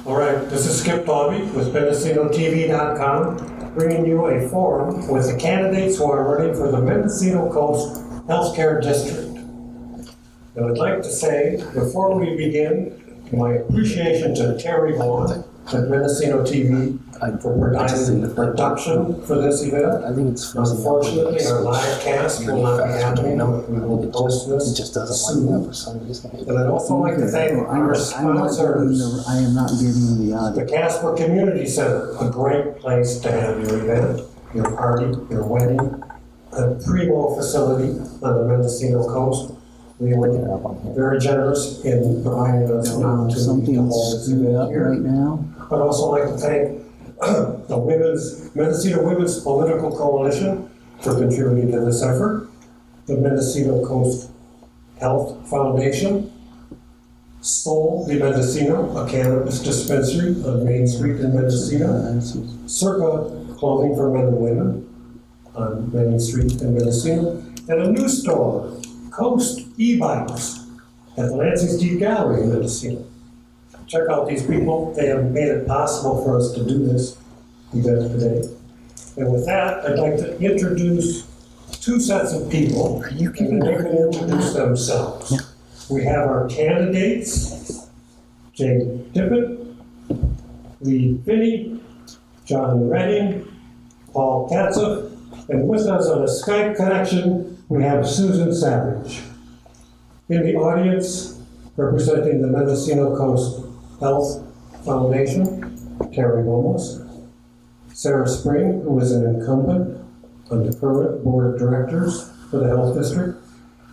All right, this is Skip Tawby with MendocinoTV.com, bringing you a forum with the candidates who are running for the Mendocino Coast Healthcare District. And I'd like to say, before we begin, my appreciation to Terry Vaughn at Mendocino TV for providing the production for this event. I think it's Unfortunately, our live cast will not be happening. We will post this It just doesn't soon. like that for some reason. And I'd also like to thank our sponsors. I am not getting the The audio. Casper Community Center, a great place to have your event, your party, your wedding, a primo facility on the Mendocino coast. We were very generous in providing us an opportunity to Something's hold this screwed event up here. right now. I'd also like to thank the Mendocino Women's Political Coalition for contributing to this effort, the Mendocino Coast Health Foundation, Sol de Mendocino, a cannabis dispensary on Main Street in Mendocino, Circa Clothing for Men and Women on Main Street in Mendocino, and a new store, Coast E-Bikes, at the Lansing Steed Gallery in Mendocino. Check out these people. They have made it possible for us to do this event today. And with that, I'd like to introduce two sets of people, and then they can introduce themselves. Yeah. We have our candidates, Jay Tippett, Lee Finney, John Redding, Paul Katzoff, and with us on a Skype connection, we have Susan Savage. In the audience, representing the Mendocino Coast Health Foundation, Terry Gomez, Sarah Spring, who is an incumbent on the current board of directors for the Health District,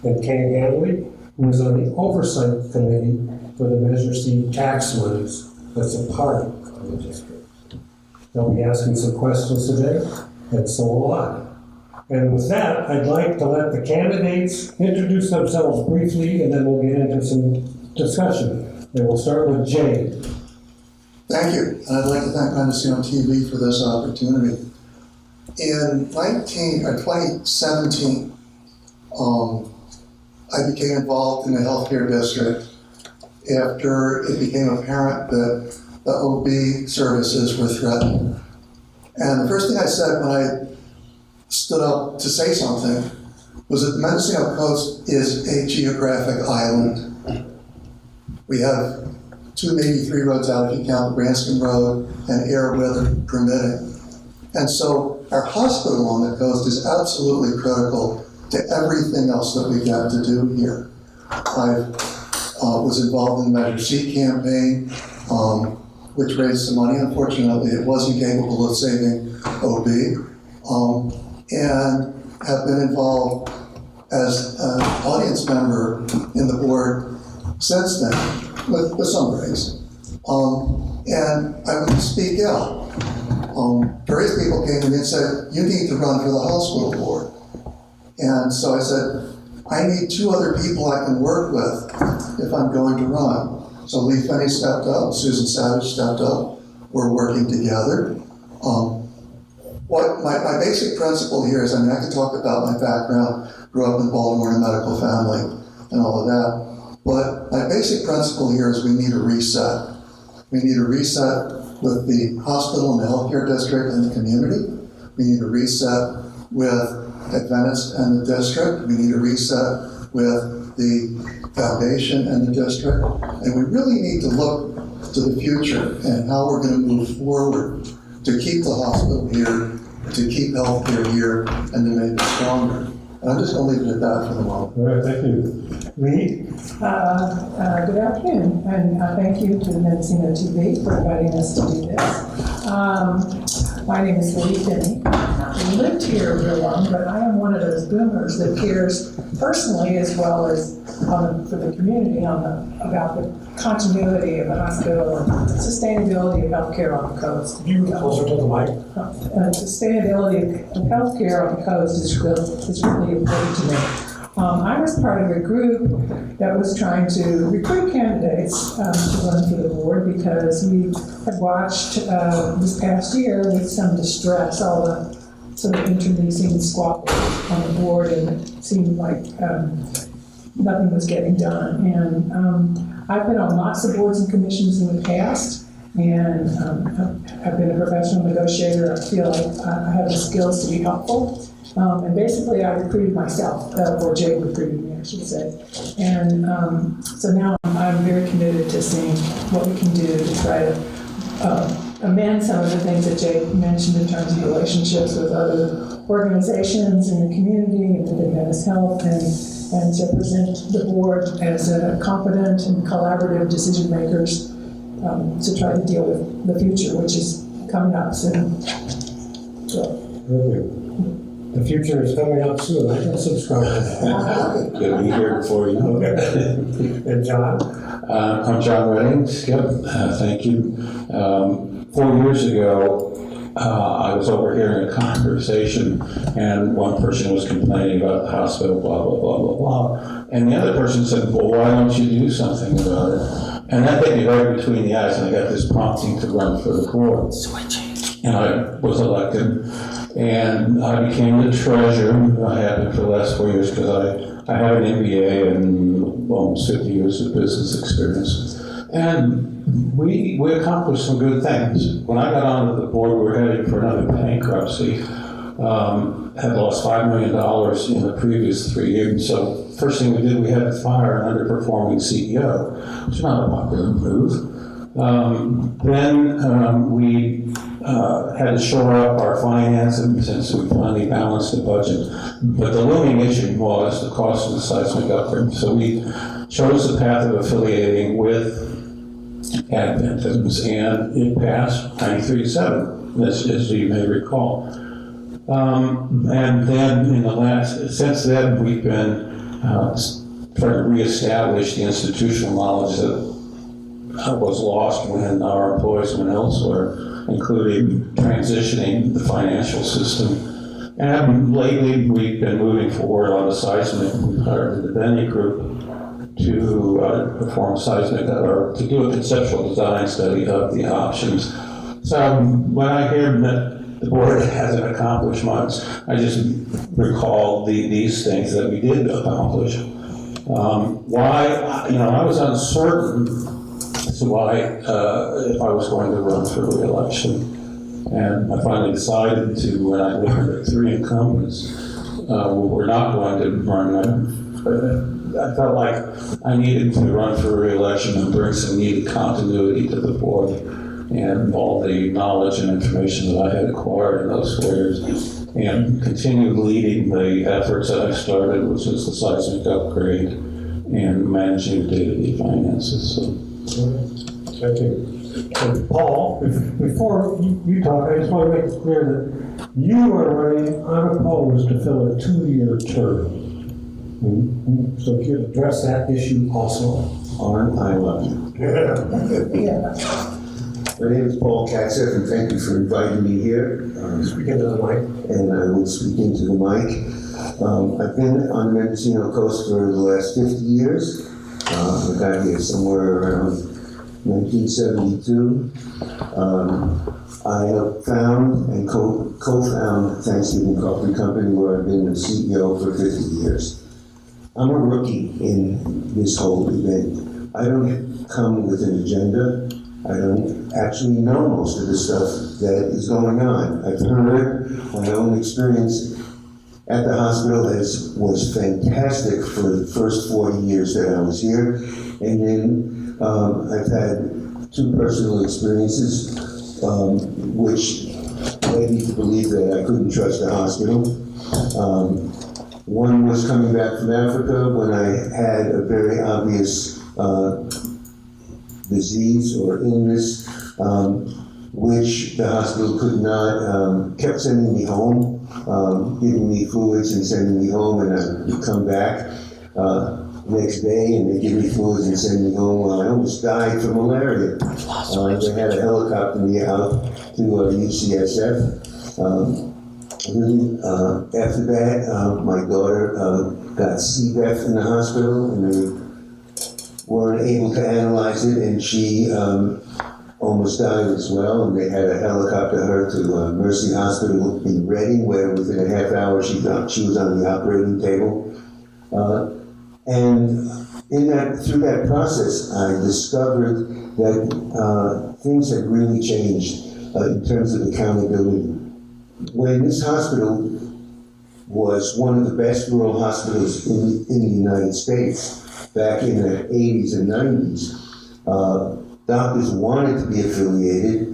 and Kay Hanley, who is on the Oversight Committee for the Measure C tax monies that's a part of the district. They'll be asking some questions today, and so will I. And with that, I'd like to let the candidates introduce themselves briefly, and then we'll get into some discussion. And we'll start with Jay. Thank you, and I'd like to thank Mendocino TV for this opportunity. In 2017, I became involved in the healthcare district after it became apparent that the OB services were threatened. And the first thing I said when I stood up to say something was that the Mendocino Coast is a geographic island. We have 2, maybe 3 roads out if you count Branscombe Road and air weather permitting. And so our hospital on the coast is absolutely critical to everything else that we've got to do here. I was involved in the Measure C campaign, which raised some money. Unfortunately, it wasn't capable of saving OB, and have been involved as an audience member in the board since then, with some grace. And I would speak out. Various people came to me and said, you need to run for the hospital board. And so I said, I need 2 other people I can work with if I'm going to run. So Lee Finney stepped up, Susan Savage stepped up. We're working together. What my basic principle here is, I can talk about my background, grew up in Baltimore in a medical family and all of that. But my basic principle here is we need a reset. We need a reset with the hospital and the healthcare district and the community. We need a reset with Adventist and the district. We need a reset with the foundation and the district. And we really need to look to the future and how we're going to move forward to keep the hospital here, to keep healthcare here, and to make it stronger. And I'm just going to leave it at that for the moment. All right, thank you. Lee? Good afternoon, and thank you to Mendocino TV for inviting us to do this. My name is Lee Finney. I lived here real long, but I am one of those boomers that cares personally as well as for the community about the continuity of the hospital and sustainability of healthcare on the coast. Could you get closer to the mic? Sustainability of healthcare on the coast is really important to me. I was part of a group that was trying to recruit candidates to run for the board because we had watched this past year with some distress all the sort of introducing squabbles on the board, and it seemed like nothing was getting done. And I've been on lots of boards and commissions in the past, And I've been a professional negotiator. I feel like I have the skills to be helpful. And basically, I recruited myself, or Jay recruited me, I should say. And so now I'm very committed to seeing what we can do to try to amend some of the things that Jay mentioned in terms of relationships with other organizations in the community and within Venice Health, and to present the board as a competent and collaborative decision makers to try to deal with the future, which is coming up soon. So. The future is coming up soon. I can subscribe to that. Gonna be here before you know it. And John? I'm John Redding. Skip, thank you. 4 years ago, I was overhearing a conversation, and one person was complaining about the hospital, blah, blah, blah, blah, blah. And the other person said, well, why don't you do something about it? And that hit me right between the eyes, and I got this prompting to run for the board. And I was elected. And I became the treasurer. I have been for the last 4 years because I have an MBA and almost 50 years of business experience. And we accomplished some good things. When I got onto the board, we were heading for another bankruptcy. Had lost $5 million in the previous 3 years. So first thing we did, we had to fire an underperforming CEO, which is not a popular move. Then we had to shore up our finances since we finally balanced the budget. But the looming issue was the cost of the seismic upgrade. So we chose the path of affiliating with Adventist, and it passed 93-7, as you may recall. And then since then, we've been trying to reestablish the institutional knowledge that was lost when our employees went elsewhere, including transitioning the financial system. And lately, we've been moving forward on the seismic. We hired the Benny Group to perform seismic, or to do a conceptual design study of the options. So when I hear that the board hasn't accomplished much, I just recall these things that we did accomplish. Why, I was uncertain as to why, if I was going to run for re-election. And I finally decided to, when I looked at 3 incumbents, were not going to run. I felt like I needed to run for re-election and bring some needed continuity to the board and all the knowledge and information that I had acquired in those 4 years, and continue leading the efforts that I started, which is the seismic upgrade and managing day-to-day finances. So. Thank you. And Paul, before you talk, I just want to make it clear that you are running unopposed to fill a 2-year term. So if you'd address that issue also. Aren't I lucky? Yeah. My name is Paul Katzeff, and thank you for inviting me here. Speak into the mic. And I will speak into the mic. I've been on the Mendocino coast for the last 50 years. I got here somewhere around 1972. I have found and co-found Thanksgiving Coffee Company, where I've been the CEO for 50 years. I'm a rookie in this whole event. I don't come with an agenda. I don't actually know most of the stuff that is going on. I've heard my own experience at the hospital was fantastic for the first 40 years that I was here. And then I've had 2 personal experiences which led me to believe that I couldn't trust the hospital. One was coming back from Africa when I had a very obvious disease or illness, which the hospital could not, kept sending me home, giving me fluids and sending me home, and I would come back next day and they'd give me fluids and send me home. Well, I almost died from malaria. They had a helicopter me out to UCSF. After that, my daughter got CVEF in the hospital, and they weren't able to analyze it, and she almost died as well. And they had to helicopter her to Mercy Hospital in Reading, where within a half hour she was on the operating table. And through that process, I discovered that things had really changed in terms of accountability. When this hospital was one of the best rural hospitals in the United States back in the 80s and 90s, doctors wanted to be affiliated.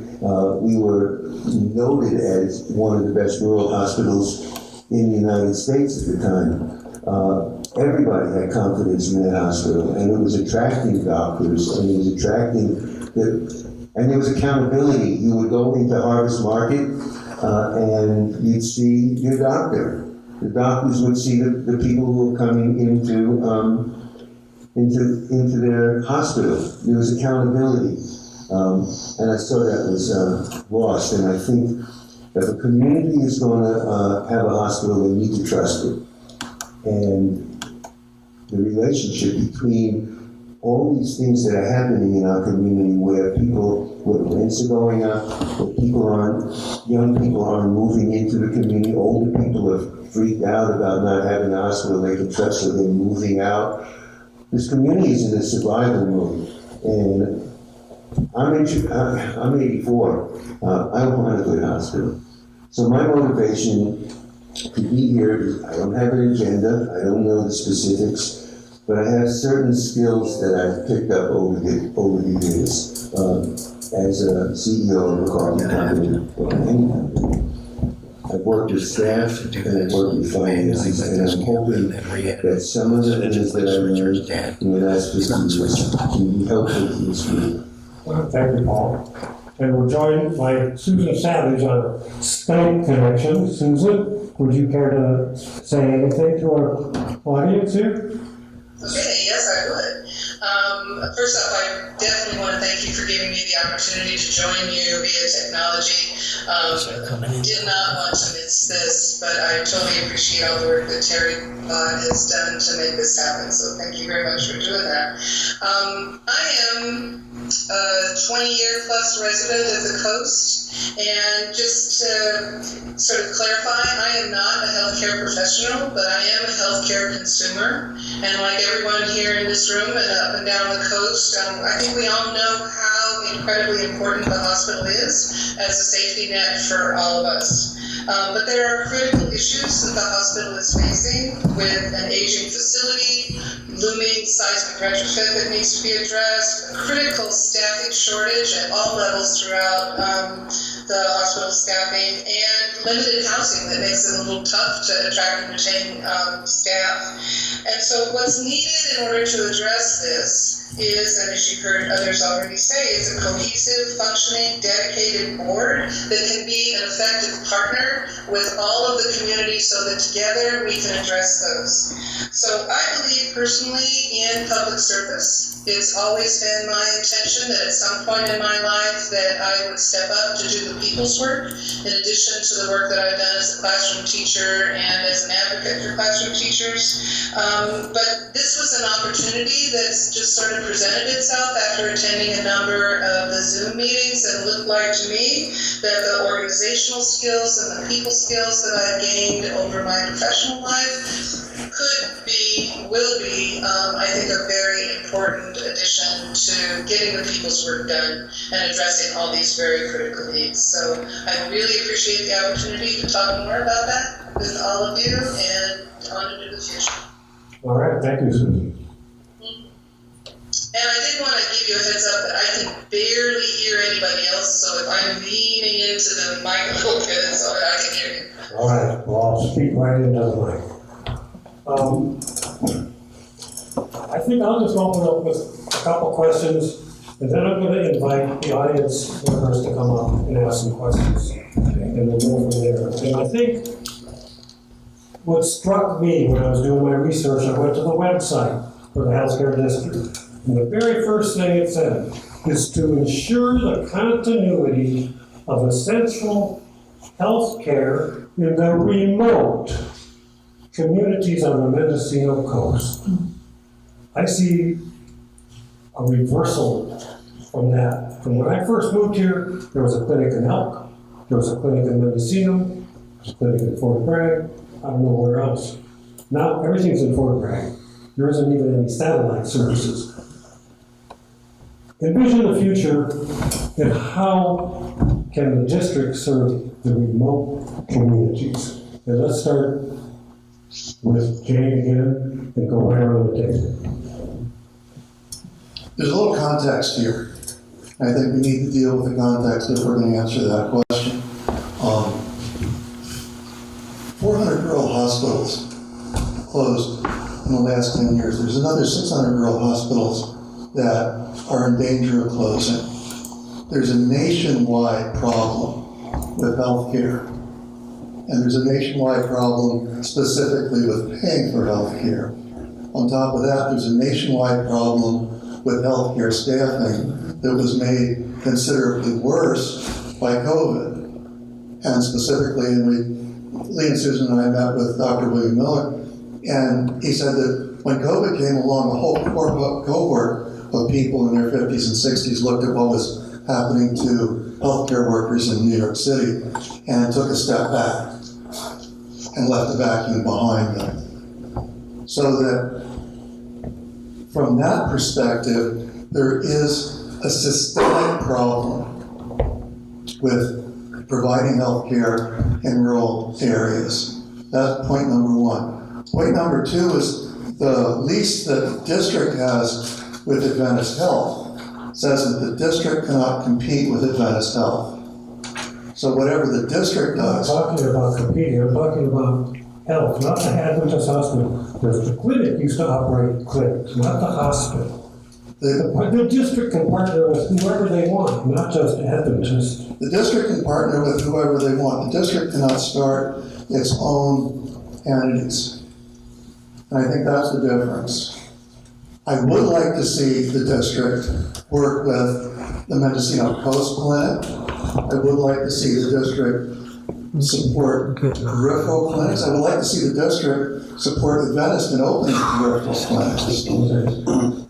We were noted as one of the best rural hospitals in the United States at the time. Everybody had confidence in that hospital, and it was attracting doctors, and it was attracting, and there was accountability. You would go into Harvest Market, and you'd see your doctor. The doctors would see the people who were coming into their hospital. There was accountability, and I saw that was lost. And I think if a community is going to have a hospital, they need to trust it. And the relationship between all these things that are happening in our community, where rents are going up, where young people aren't moving into the community, older people are freaked out about not having a hospital they can trust, so they're moving out. This community is in a survival mode, and I'm 84. I want a good hospital. So my motivation to be here is I don't have an agenda, I don't know the specifics, but I have certain skills that I've picked up over the years as a CEO of a coffee company or any company. I've worked with staff and I've worked with finances, and I'm hoping that some of the things that I learned in the last 15 years can be helpful to this group. Well, thank you, Paul. And we're joined by Susan Savage on a Skype connection. Susan, would you care to say anything to our audience here? Okay, yes, I would. First off, I definitely want to thank you for giving me the opportunity to join you via technology. Did not want to miss this, but I totally appreciate all the work that Terry has done to make this happen. So thank you very much for doing that. I am a 20-year plus resident of the coast, and just to sort of clarify, I am not a healthcare professional, but I am a healthcare consumer. And like everyone here in this room and up and down the coast, I think we all know how incredibly important the hospital is as a safety net for all of us. But there are critical issues that the hospital is facing, with an aging facility, looming seismic retrofit that needs to be addressed, a critical staffing shortage at all levels throughout the hospital staffing, and limited housing that makes it a little tough to attract and retain staff. And so what's needed in order to address this is, and as you heard others already say, is a cohesive, functioning, dedicated board that can be an effective partner with all of the community so that together we can address those. So I believe personally in public service. It's always been my intention that at some point in my life that I would step up to do the people's work, in addition to the work that I've done as a classroom teacher and as an advocate for classroom teachers. But this was an opportunity that's just sort of presented itself after attending a number of the Zoom meetings, and looked like to me that the organizational skills and the people skills that I've gained over my professional life will be, I think, a very important addition to getting the people's work done and addressing all these very critical needs. So I really appreciate the opportunity to talk more about that with all of you, and on into the future. All right, thank you, Susan. And I did want to give you a heads up that I can barely hear anybody else, so if I'm leaning into the mic a little bit so that I can hear you. All right, well, I'll speak right into the mic. I think I'll just open up with a couple questions, and then I'm going to invite the audience members to come up and ask some questions, and we'll go from there. And I think what struck me when I was doing my research, I went to the website for the healthcare district, and the very first thing it said is to ensure the continuity of essential health care in the remote communities on the Mendocino coast. I see a reversal from that. From when I first moved here, there was a clinic in Elk, there was a clinic in Mendocino, there was a clinic in Fort Bragg, I don't know where else. Now everything's in Fort Bragg. There isn't even any satellite services. Envision the future and how can the district serve the remote communities? And let's start with Jane again and go right around the table. There's a little context here. I think we need to deal with the context if we're going to answer that question. 400 rural hospitals closed in the last 10 years. There's another 600 rural hospitals that are in danger of closing. There's a nationwide problem with healthcare. And there's a nationwide problem specifically with paying for healthcare. On top of that, there's a nationwide problem with healthcare staffing that was made considerably worse by COVID. And specifically, Lee and Susan and I met with Dr. William Miller, and he said that when COVID came along, a whole cohort of people in their 50s and 60s looked at what was happening to healthcare workers in New York City and took a step back and left a vacuum behind them. So that from that perspective, there is a systemic problem with providing health care in rural areas. That's point number one. Point number two is the lease that the district has with Adventist Health says that the district cannot compete with Adventist Health. So whatever the district I'm not does, talking about competing, I'm talking about health, not the Adventist hospital. The clinic used to operate clinics, not the hospital. The district can partner with whoever they want, not just Adventist. the district can partner with whoever they want. The district cannot start its own entities. And I think that's the difference. I would like to see the district work with the Mendocino Coast Clinic. I would like to see the district support peripheral clinics. I would like to see the district support Adventist in opening peripheral clinics.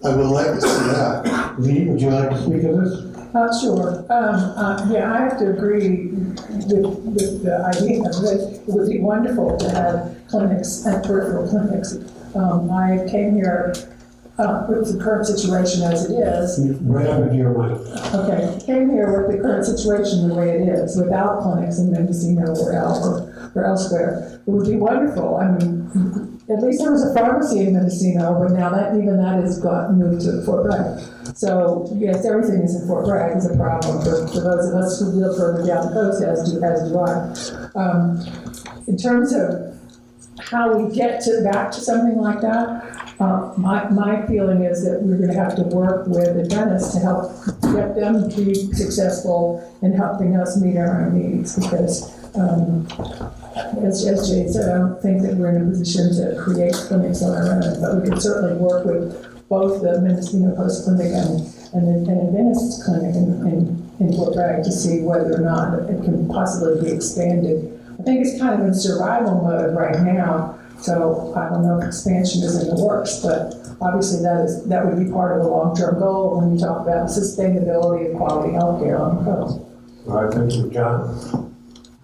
I would like to see that. Lee, would you like to speak of this? Sure. Yeah, I have to agree with the idea that it would be wonderful to have clinics and peripheral clinics. I came here with the current situation as it is. Right up into your mind. Okay, came here with the current situation the way it is, without clinics in Mendocino or elsewhere. It would be wonderful. I mean, at least there was a pharmacy in Mendocino, but now even that has moved to Fort Bragg. So yes, everything is in Fort Bragg is a problem for those of us who live further down the coast, as do I. In terms of how we get back to something like that, my feeling is that we're going to have to work with Adventists to help get them to be successful in helping us meet our own needs. Because, as Jade said, I don't think that we're in a position to create clinics on our own, but we can certainly work with both the Mendocino Coast Clinic and Adventist Clinic in Fort Bragg to see whether or not it can possibly be expanded. I think it's kind of in survival mode right now, so I don't know if expansion is in the works, but obviously that would be part of the long-term goal when you talk about sustainability of quality health care on the coast. All right, thank you, John.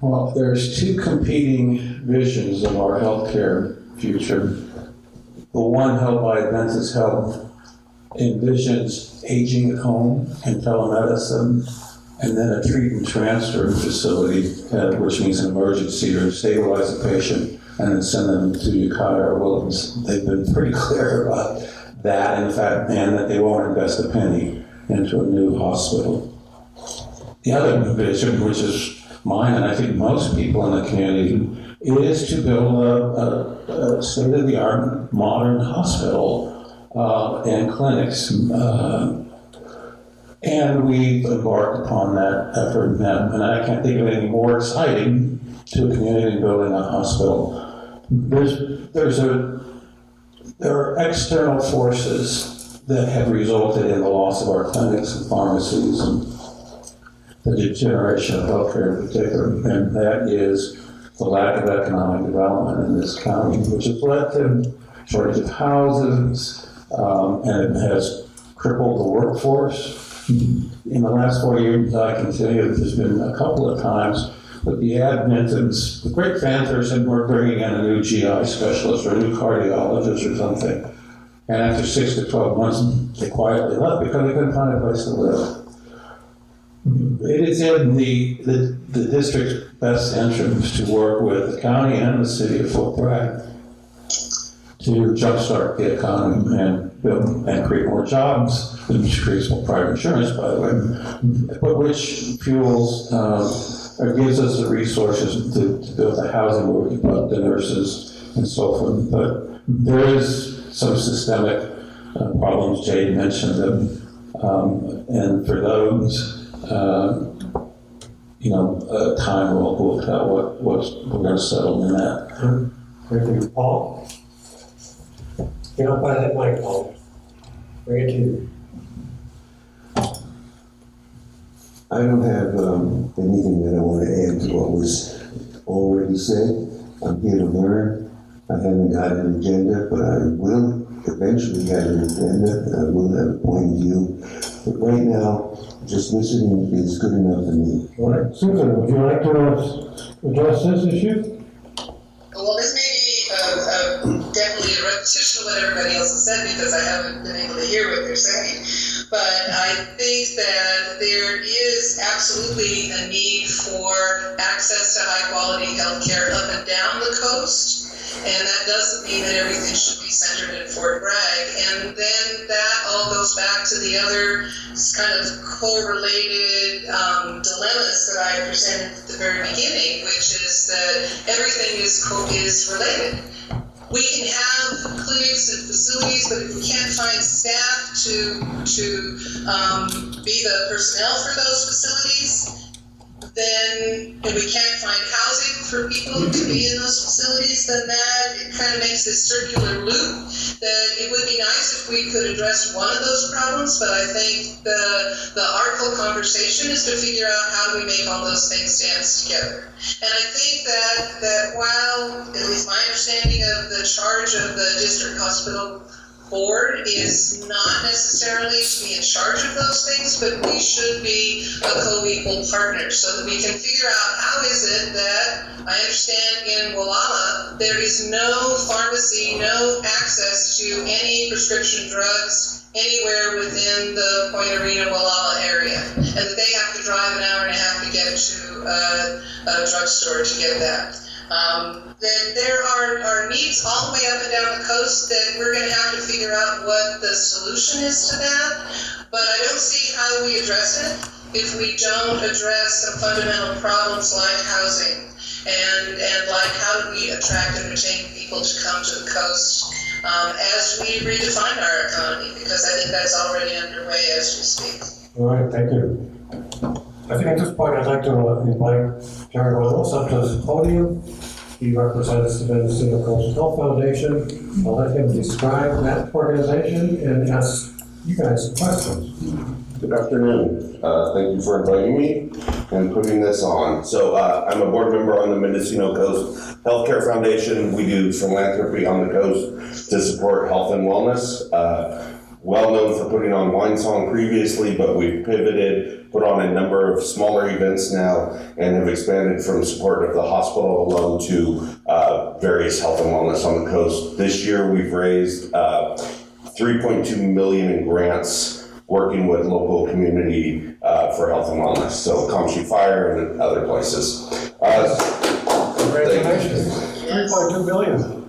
Well, there's two competing visions of our healthcare future. The one held by Adventist Health envisions aging at home and telemedicine, and then a treat and transfer facility, which means an emergency or stabilize the patient and then send them to Ukiah or Williams. They've been pretty clear about that, in fact, and that they won't invest a penny into a new hospital. The other vision, which is mine and I think most people in the community, is to build a state-of-the-art modern hospital and clinics. And we've embarked upon that effort now, and I can't think of anything more exciting to a community building a hospital. There are external forces that have resulted in the loss of our clinics and pharmacies and the degeneration of healthcare in particular, and that is the lack of economic development in this county, which has led to shortage of houses, and it has crippled the workforce. In the last 4 years, I can tell you that there's been a couple of times that the admins, the great fanfare said we're bringing in a new GI specialist or a new cardiologist or something. And after 6 to 12 months, they quietly left because they couldn't find a place to live. It is in the district's best interest to work with the county and the city of Fort Bragg to jumpstart the economy and build and create more jobs, which creates more private insurance, by the way, but which fuels or gives us the resources to build the housing where we can put the nurses and so forth. But there is some systemic problems. Jade mentioned them, and for those, time will tell what we're going to settle in that. Thank you. Paul? Get up by that mic, Paul. Bring it to you. I don't have anything that I want to add to what was already said. I'm here to learn. I haven't got an agenda, but I will eventually have an agenda. I will have a point of view. But right now, just listening is good enough for me. All right. Susan, would you like to address this issue? Well, this may be definitely a repetition of what everybody else has said because I haven't been able to hear what they're saying. But I think that there is absolutely a need for access to high quality healthcare up and down the coast. And that doesn't mean that everything should be centered in Fort Bragg. And then that all goes back to the other kind of correlated dilemmas that I presented at the very beginning, which is that everything is related. We can have clinics and facilities, but if we can't find staff to be the personnel for those facilities, then if we can't find housing for people to be in those facilities, then that it kind of makes this circular loop that it would be nice if we could address one of those problems, but I think the artful conversation is to figure out how do we make all those things dance together. And I think that while, at least my understanding of the charge of the district hospital board is not necessarily to be in charge of those things, but we should be a co-equal partner so that we can figure out how is it that I understand in Wallala there is no pharmacy, no access to any prescription drugs anywhere within the Point Arena Wallala area, and that they have to drive an hour and a half to get to a drugstore to get that. That there are needs all the way up and down the coast that we're going to have to figure out what the solution is to that. But I don't see how we address it if we don't address some fundamental problems like housing and like how do we attract and retain people to come to the coast as we redefine our economy, because I think that's already underway as we speak. All right, thank you. I think at this point I'd like to invite Jerry Reynolds up to the podium. He represents the Mendocino Coast Health Foundation. I'll let him describe that organization and ask you guys some questions. Good afternoon. Thank you for inviting me and putting this on. So I'm a board member on the Mendocino Coast Healthcare Foundation. We do philanthropy on the coast to support health and wellness. Well known for putting on Wine Song previously, but we've pivoted, put on a number of smaller events now, and have expanded from support of the hospital alone to various health and wellness on the coast. This year we've raised $3.2 million in grants working with local community for health and wellness, so Comshy Fire and other places. Congratulations. 3.2 billion.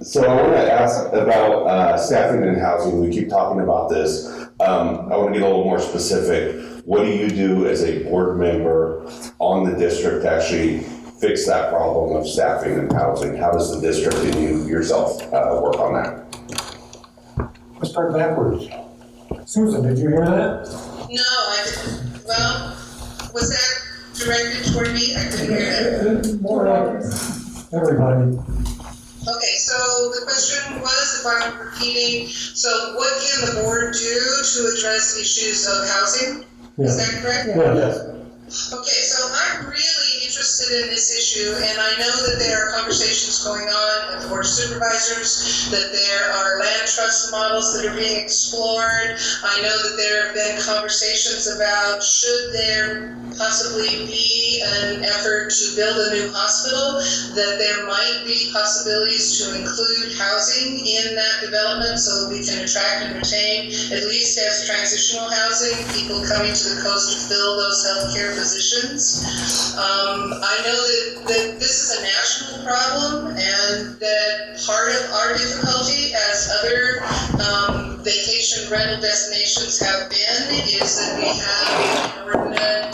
So I want to ask about staffing and housing. We keep talking about this. I want to get a little more specific. What do you do as a board member on the district to actually fix that problem of staffing and housing? How does the district and you yourself work on that? Let's start backwards. Susan, did you hear that? No, I didn't. Well, was that directed toward me? I couldn't hear that. More like everybody. Okay, so the question was, if I'm repeating, so what can the board do to address issues of housing? Yeah. Is that correct? Yes. Okay, so I'm really interested in this issue, and I know that there are conversations going on at the Board of Supervisors, that there are land trust models that are being explored. I know that there have been conversations about should there possibly be be an effort to build a new hospital, that there might be possibilities to include housing in that development so that we can attract and retain, at least as transitional housing, people coming to the coast to fill those healthcare positions. I know that this is a national problem, and that part of our difficulty, as other vacation rental destinations have been, is that we have an inordinate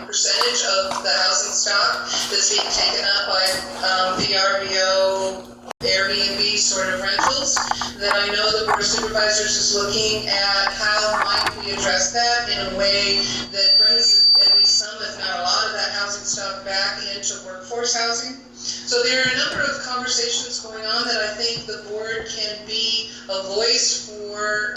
percentage of the housing stock that's being taken up by VRBO, Airbnb sort of rentals, that I know the Board of Supervisors is looking at how might we address that in a way that brings at least some, if not a lot, of that housing stock back into workforce housing. So there are a number of conversations going on that I think the board can be a voice for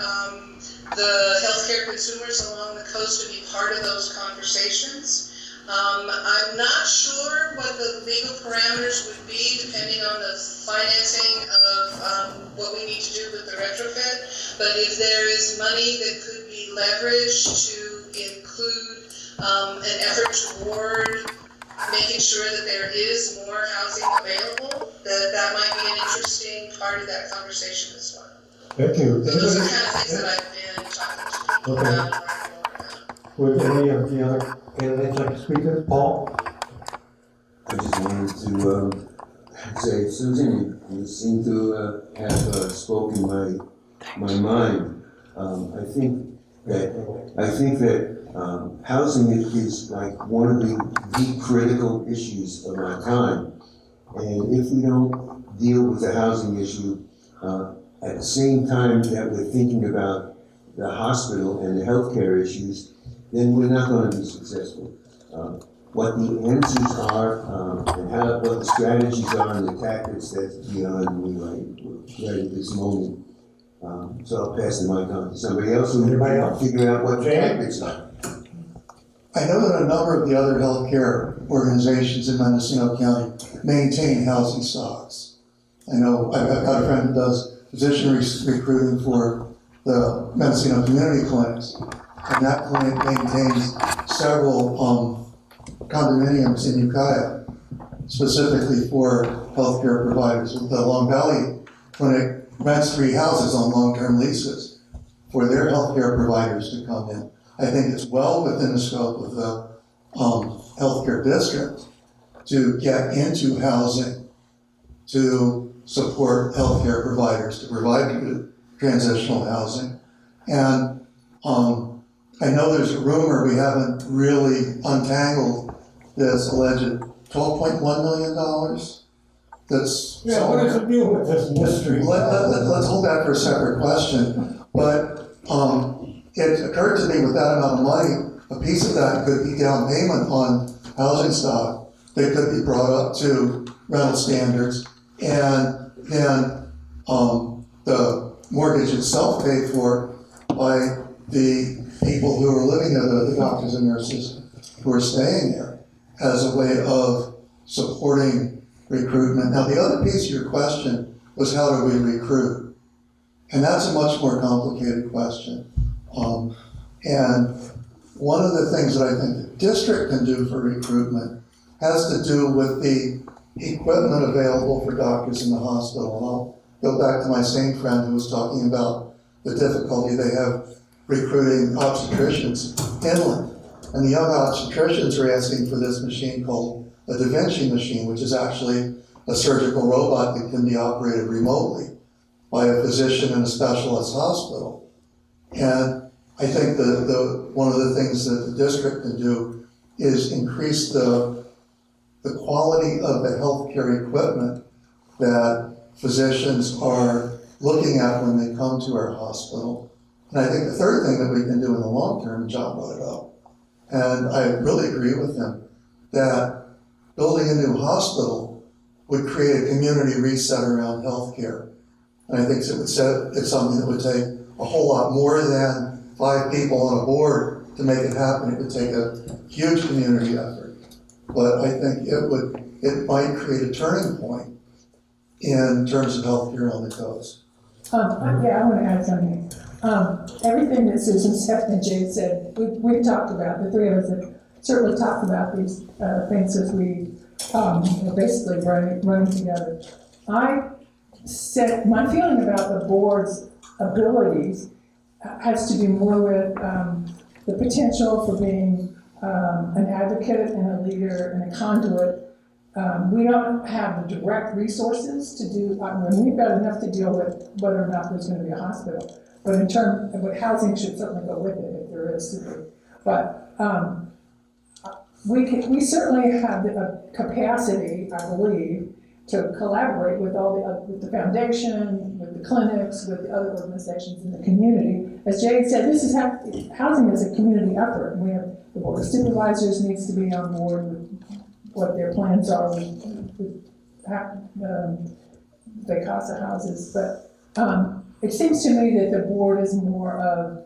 the healthcare consumers along the coast to be part of those conversations. I'm not sure what the legal parameters would be depending on the financing of what we need to do with the retrofit, but if there is money that could be leveraged to include an effort toward making sure that there is more housing available, that might be an interesting part of that conversation as well. Thank you. So those are the kind of things that I've been talking to people about and learning more about. Would any of the other candidates like to speak to Paul? I just wanted to say, Susan, you seem to have spoken my mind. I think that housing is like one of the critical issues of our time. And if we don't deal with the housing issue at the same time that we're thinking about the hospital and the healthcare issues, then we're not going to be successful. What the answers are and what the strategies are and the tactics, that's beyond me right at this moment. So I'll pass the mic on to somebody else who can figure out what the tactics are. I know that a number of the other healthcare organizations in Mendocino County maintain housing stocks. I know I've got a friend who does physician recruiting for the Mendocino Community Clinics, and that clinic maintains several condominiums in Ukiah, specifically for healthcare providers. The Long Valley Clinic rents 3 houses on long-term leases for their healthcare providers to come in. I think it's well within the scope of the healthcare district to get into housing to support healthcare providers, to provide transitional housing. And I know there's a rumor, we haven't really untangled this alleged $12.1 million that's Yeah, what is the deal with this mystery? Let's hold that for a separate question. But it occurred to me with that amount of money, a piece of that could be down payment on housing stock that could be brought up to rental standards, and then the mortgage itself paid for by the people who are living there, the doctors and nurses who are staying there, as a way of supporting recruitment. Now, the other piece of your question was, how do we recruit? And that's a much more complicated question. And one of the things that I think the district can do for recruitment has to do with the equipment available for doctors in the hospital. And I'll go back to my same friend who was talking about the difficulty they have recruiting obstetricians inland. And the young obstetricians are asking for this machine called a Da Vinci machine, which is actually a surgical robot that can be operated remotely by a physician in a specialist hospital. And I think one of the things that the district can do is increase the quality of the healthcare equipment that physicians are looking at when they come to our hospital. And I think the third thing that we can do in the long term, John brought it up, and I really agree with him, that building a new hospital would create a community reset around healthcare. And I think it's something that would take a whole lot more than 5 people on a board to make it happen. It would take a huge community effort. But I think it might create a turning point in terms of healthcare on the coast. Yeah, I want to add something. Everything that Susan said and Jay said, we've talked about, the three of us have certainly talk about these things as we are basically running together. I said, my feeling about the board's abilities has to do more with the potential for being an advocate and a leader and a conduit. We don't have the direct resources to do, we've got enough to deal with whether or not there's going to be a hospital. But in terms of housing should certainly go with it if there is to be. But we certainly have a capacity, I believe, to collaborate with with the foundation, with the clinics, with the other organizations in the community. As Jade said, housing is a community effort. We have the board of supervisors needs to be on board with what their plans are with the CASA houses. But it seems to me that the board is more of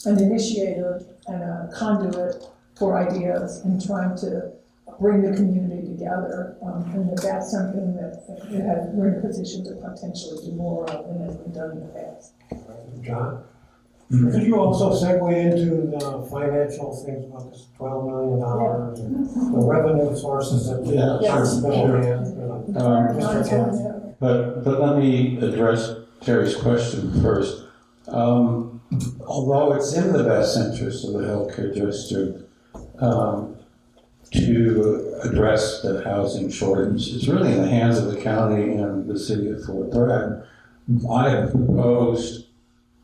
an initiator and a conduit for ideas and trying to bring the community together, and that's something that we're in a position to potentially do more of than has been done in the past. John? Could you also segue into the financial things about this $12 million, and the revenue sources that Yes. But let me address Terry's question first. Although it's in the best interest of the healthcare district to address the housing shortage, it's really in the hands of the county and the city of Fort Bragg. I have proposed,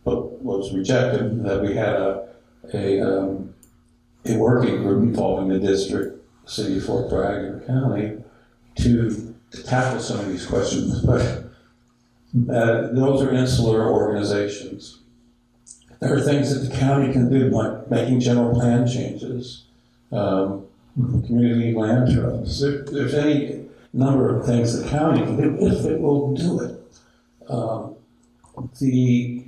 but was rejected, that we had a working group involving the district, the city of Fort Bragg, and the county to tackle some of these questions. But those are insular organizations. There are things that the county can do, like making general plan changes, community land trusts. There's any number of things the county can do if it will do it. The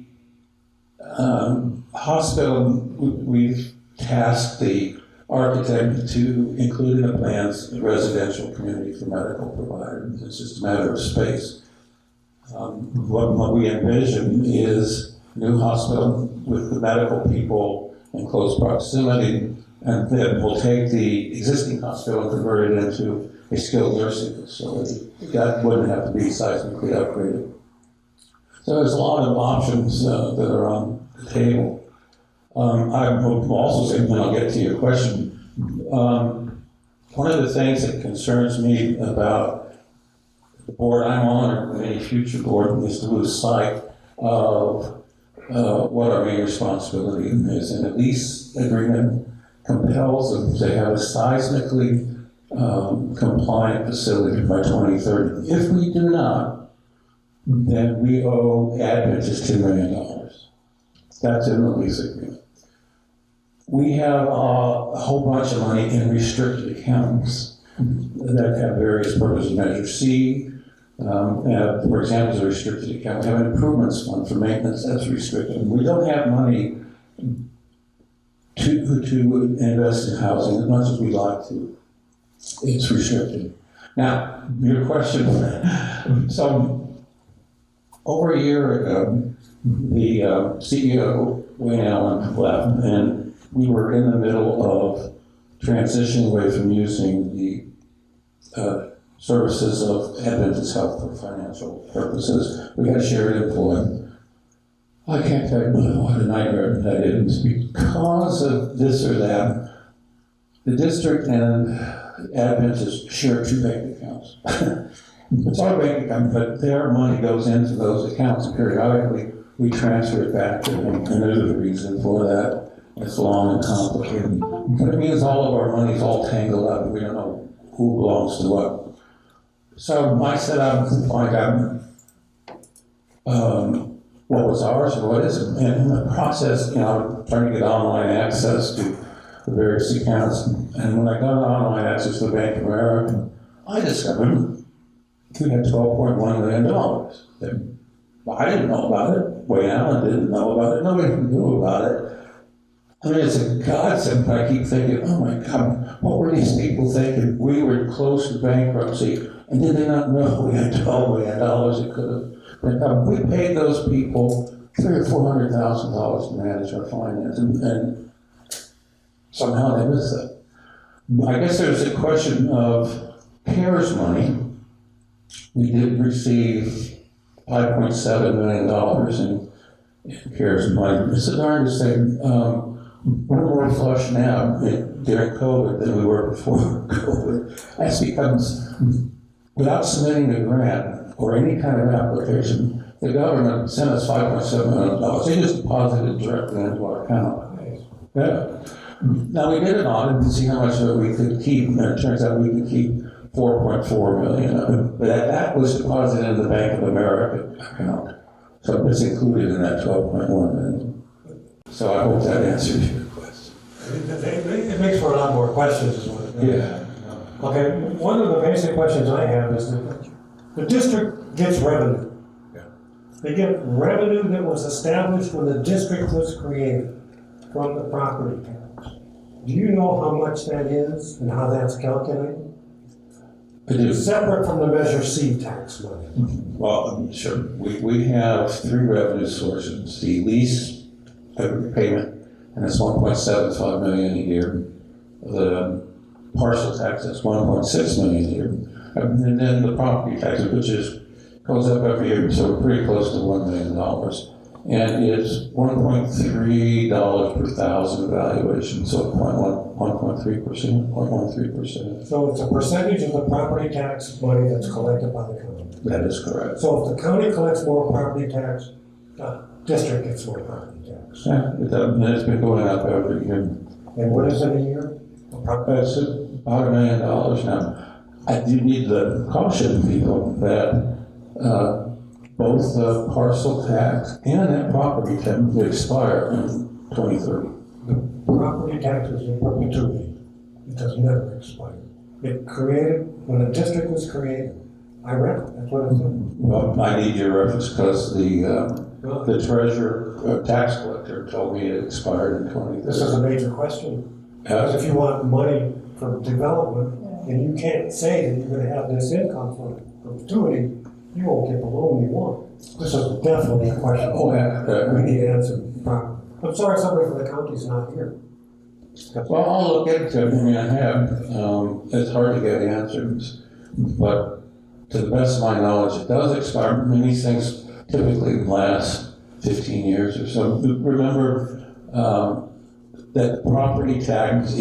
hospital, we've tasked the architect to include in the plans a residential community for medical providers. It's just a matter of space. What we envision is a new hospital with the medical people in close proximity, and then we'll take the existing hospital and convert it into a skilled nursing facility. That wouldn't have to be seismically upgraded. So there's a lot of options that are on the table. I will also say, when I'll get to your question, one of the things that concerns me about the board I'm on, or any future board, is to lose sight of what our main responsibility is. And a lease agreement compels them to have a seismically compliant facility by 2030. If we do not, then we owe Adventist $10 million. That's in the lease agreement. We have a whole bunch of money in restricted accounts that have various purposes. Measure C, for example, is a restricted account. We have an improvements fund for maintenance that's restricted. We don't have money to invest in housing as much as we'd like to. It's restricted. Now, your question. So, over a year ago, the CEO, Wayne Allen, left, and we were in the middle of transitioning away from using the services of Adventist Health for financial purposes. We had shared employment. I can't tell you what a nightmare that is. Because of this or that, the district and Adventist share two bank accounts. It's our bank account, but their money goes into those accounts, and periodically we transfer it back to them, and there's a reason for that. It's long and complicated. But it means all of our money is all tangled up, and we don't know who belongs to what. So I set out to find out what was ours and what isn't. And in the process, trying to get online access to the various accounts. And when I got online access to the Bank of America, I discovered we had $12.1 million. I didn't know about it. Wayne Allen didn't know about it. Nobody knew about it. I mean, it's a godsend, but I keep thinking, oh my God, what were these people thinking? We were close to bankruptcy, and did they not know we had $12 million? It could have been. We paid those people $300,000 or $400,000 to manage our finances, and somehow they missed that. I guess there's a question of CARES money. We did receive $5.7 million in CARES money. It's the darndest thing. We're more flush now during COVID than we were before COVID. That's because without submitting a grant or any kind of application, the government sent us $5.7 million. They just deposited it directly into our account. Yeah. Now, we did an audit to see how much of it we could keep, and it turns out we could keep $4.4 million of it. But that was deposited in the Bank of America account. So it's included in that $12.1 million. So I hope that answers your question. It makes for a lot more questions is what it does. Yeah. Okay, one of the basic questions I have is that the district gets revenue. Yeah. They get revenue that was established when the district was created from the property tax. Do you know how much that is and how that's calculated? I do. Separate from the Measure C tax money. Well, sure. We have three revenue sources. The lease payment, and it's $1.75 million a year. The parcel tax, that's $1.6 million a year. And then the property tax, which goes up every year, so we're pretty close to $1 million. And it's $1.3 per thousand valuation, so 1.3%, 0.13%. So it's a percentage of the property tax money that's collected by the county. That is correct. So if the county collects more property tax, the district gets more property tax. Yeah, and it's been going up every year. And what is it a year? It's about $1 million now. I do need to caution people that both the parcel tax and that property tax will expire in 2030. The property tax is in perpetuity. It does never expire. It created, when the district was created, I read it, that's what it said. Well, I need your reference because the treasurer, tax collector told me it expired in 2030. This is a major question. Because if you want money for development, and you can't say that you're going to have this income for perpetuity, you won't get the loan you want. This is definitely a question we need answered properly. I'm sorry somebody from the county's not here. Well, I'll look into it. I mean, I have. It's hard to get answers, but to the best of my knowledge, it does expire. I mean, these things typically last 15 years or so. Remember that the property tax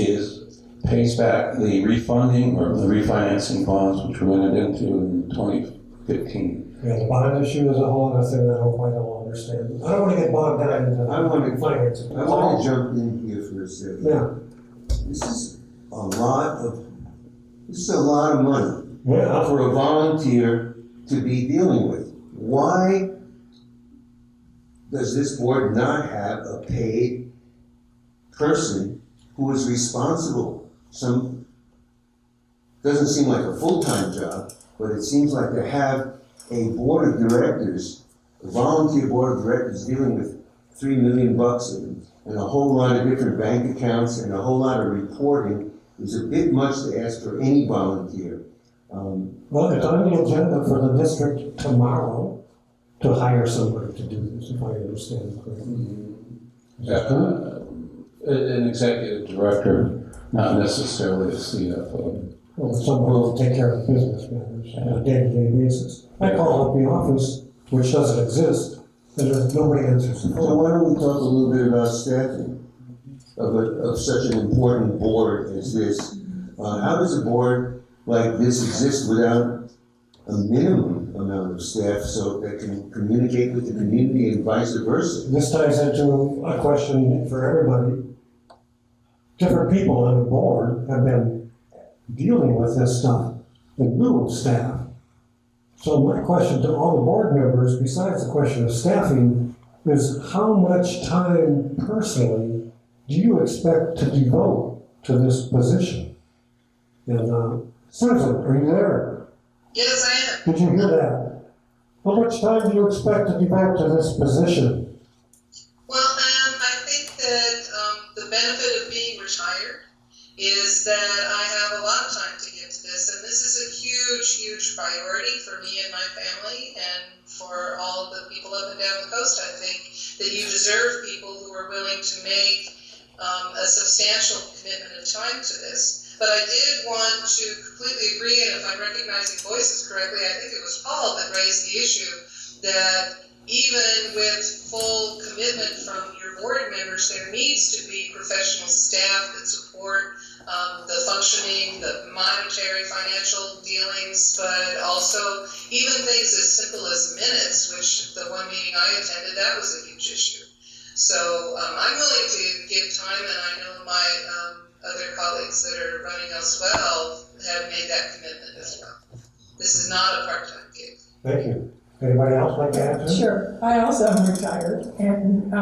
pays back the refunding or the refinancing bonds, which we went into in 2015. Yeah, the bond issue is a whole other thing I don't quite understand. I don't want to get bogged down into I want to finance. I want to jump in here for a second. Yeah. This is a lot of money Yeah. for a volunteer to be dealing with. Why does this board not have a paid person who is responsible? Doesn't seem like a full-time job, but it seems like to have a board of directors, a volunteer board of directors dealing with $3 million and a whole lot of different bank accounts and a whole lot of reporting is a bit much to ask for any volunteer. Well, it's on the agenda for the district tomorrow to hire somebody to do this, if I understand correctly. An executive director, not necessarily a CFO. Well, someone will take care of the business matters on a day-to-day basis. I call up the office, which doesn't exist, and there's nobody answers the So phone. why don't we talk a little bit about staffing of such an important board as this? How does a board like this exist without a minimum amount of staff so that can communicate with the community and vice versa? This ties into a question for everybody. Different people on the board have been dealing with this stuff in lieu of staff. So my question to all the board members, besides the question of staffing, is how much time personally do you expect to devote to this position? And Susan, are you there? Yes, I am. Did you hear that? How much time do you expect to devote to this position? Well, I think that the benefit of being retired is that I have a lot of time to give to this, and this is a huge, huge priority for me and my family, and for all of the people up and down the coast. I think that you deserve people who are willing to make a substantial commitment of time to this. But I did want to completely agree, and if I'm recognizing voices correctly, I think it was Paul that raised the issue that even with full commitment from your board members, there needs to be professional staff that support the functioning, the monetary, financial dealings, but also even things as simple as minutes, which the one meeting I attended, that was a huge issue. So I'm willing to give time, and I know my other colleagues that are running as well have made that commitment as well. This is not a part-time gig. Thank you. Anybody else like to add to it? Sure. I also am retired, and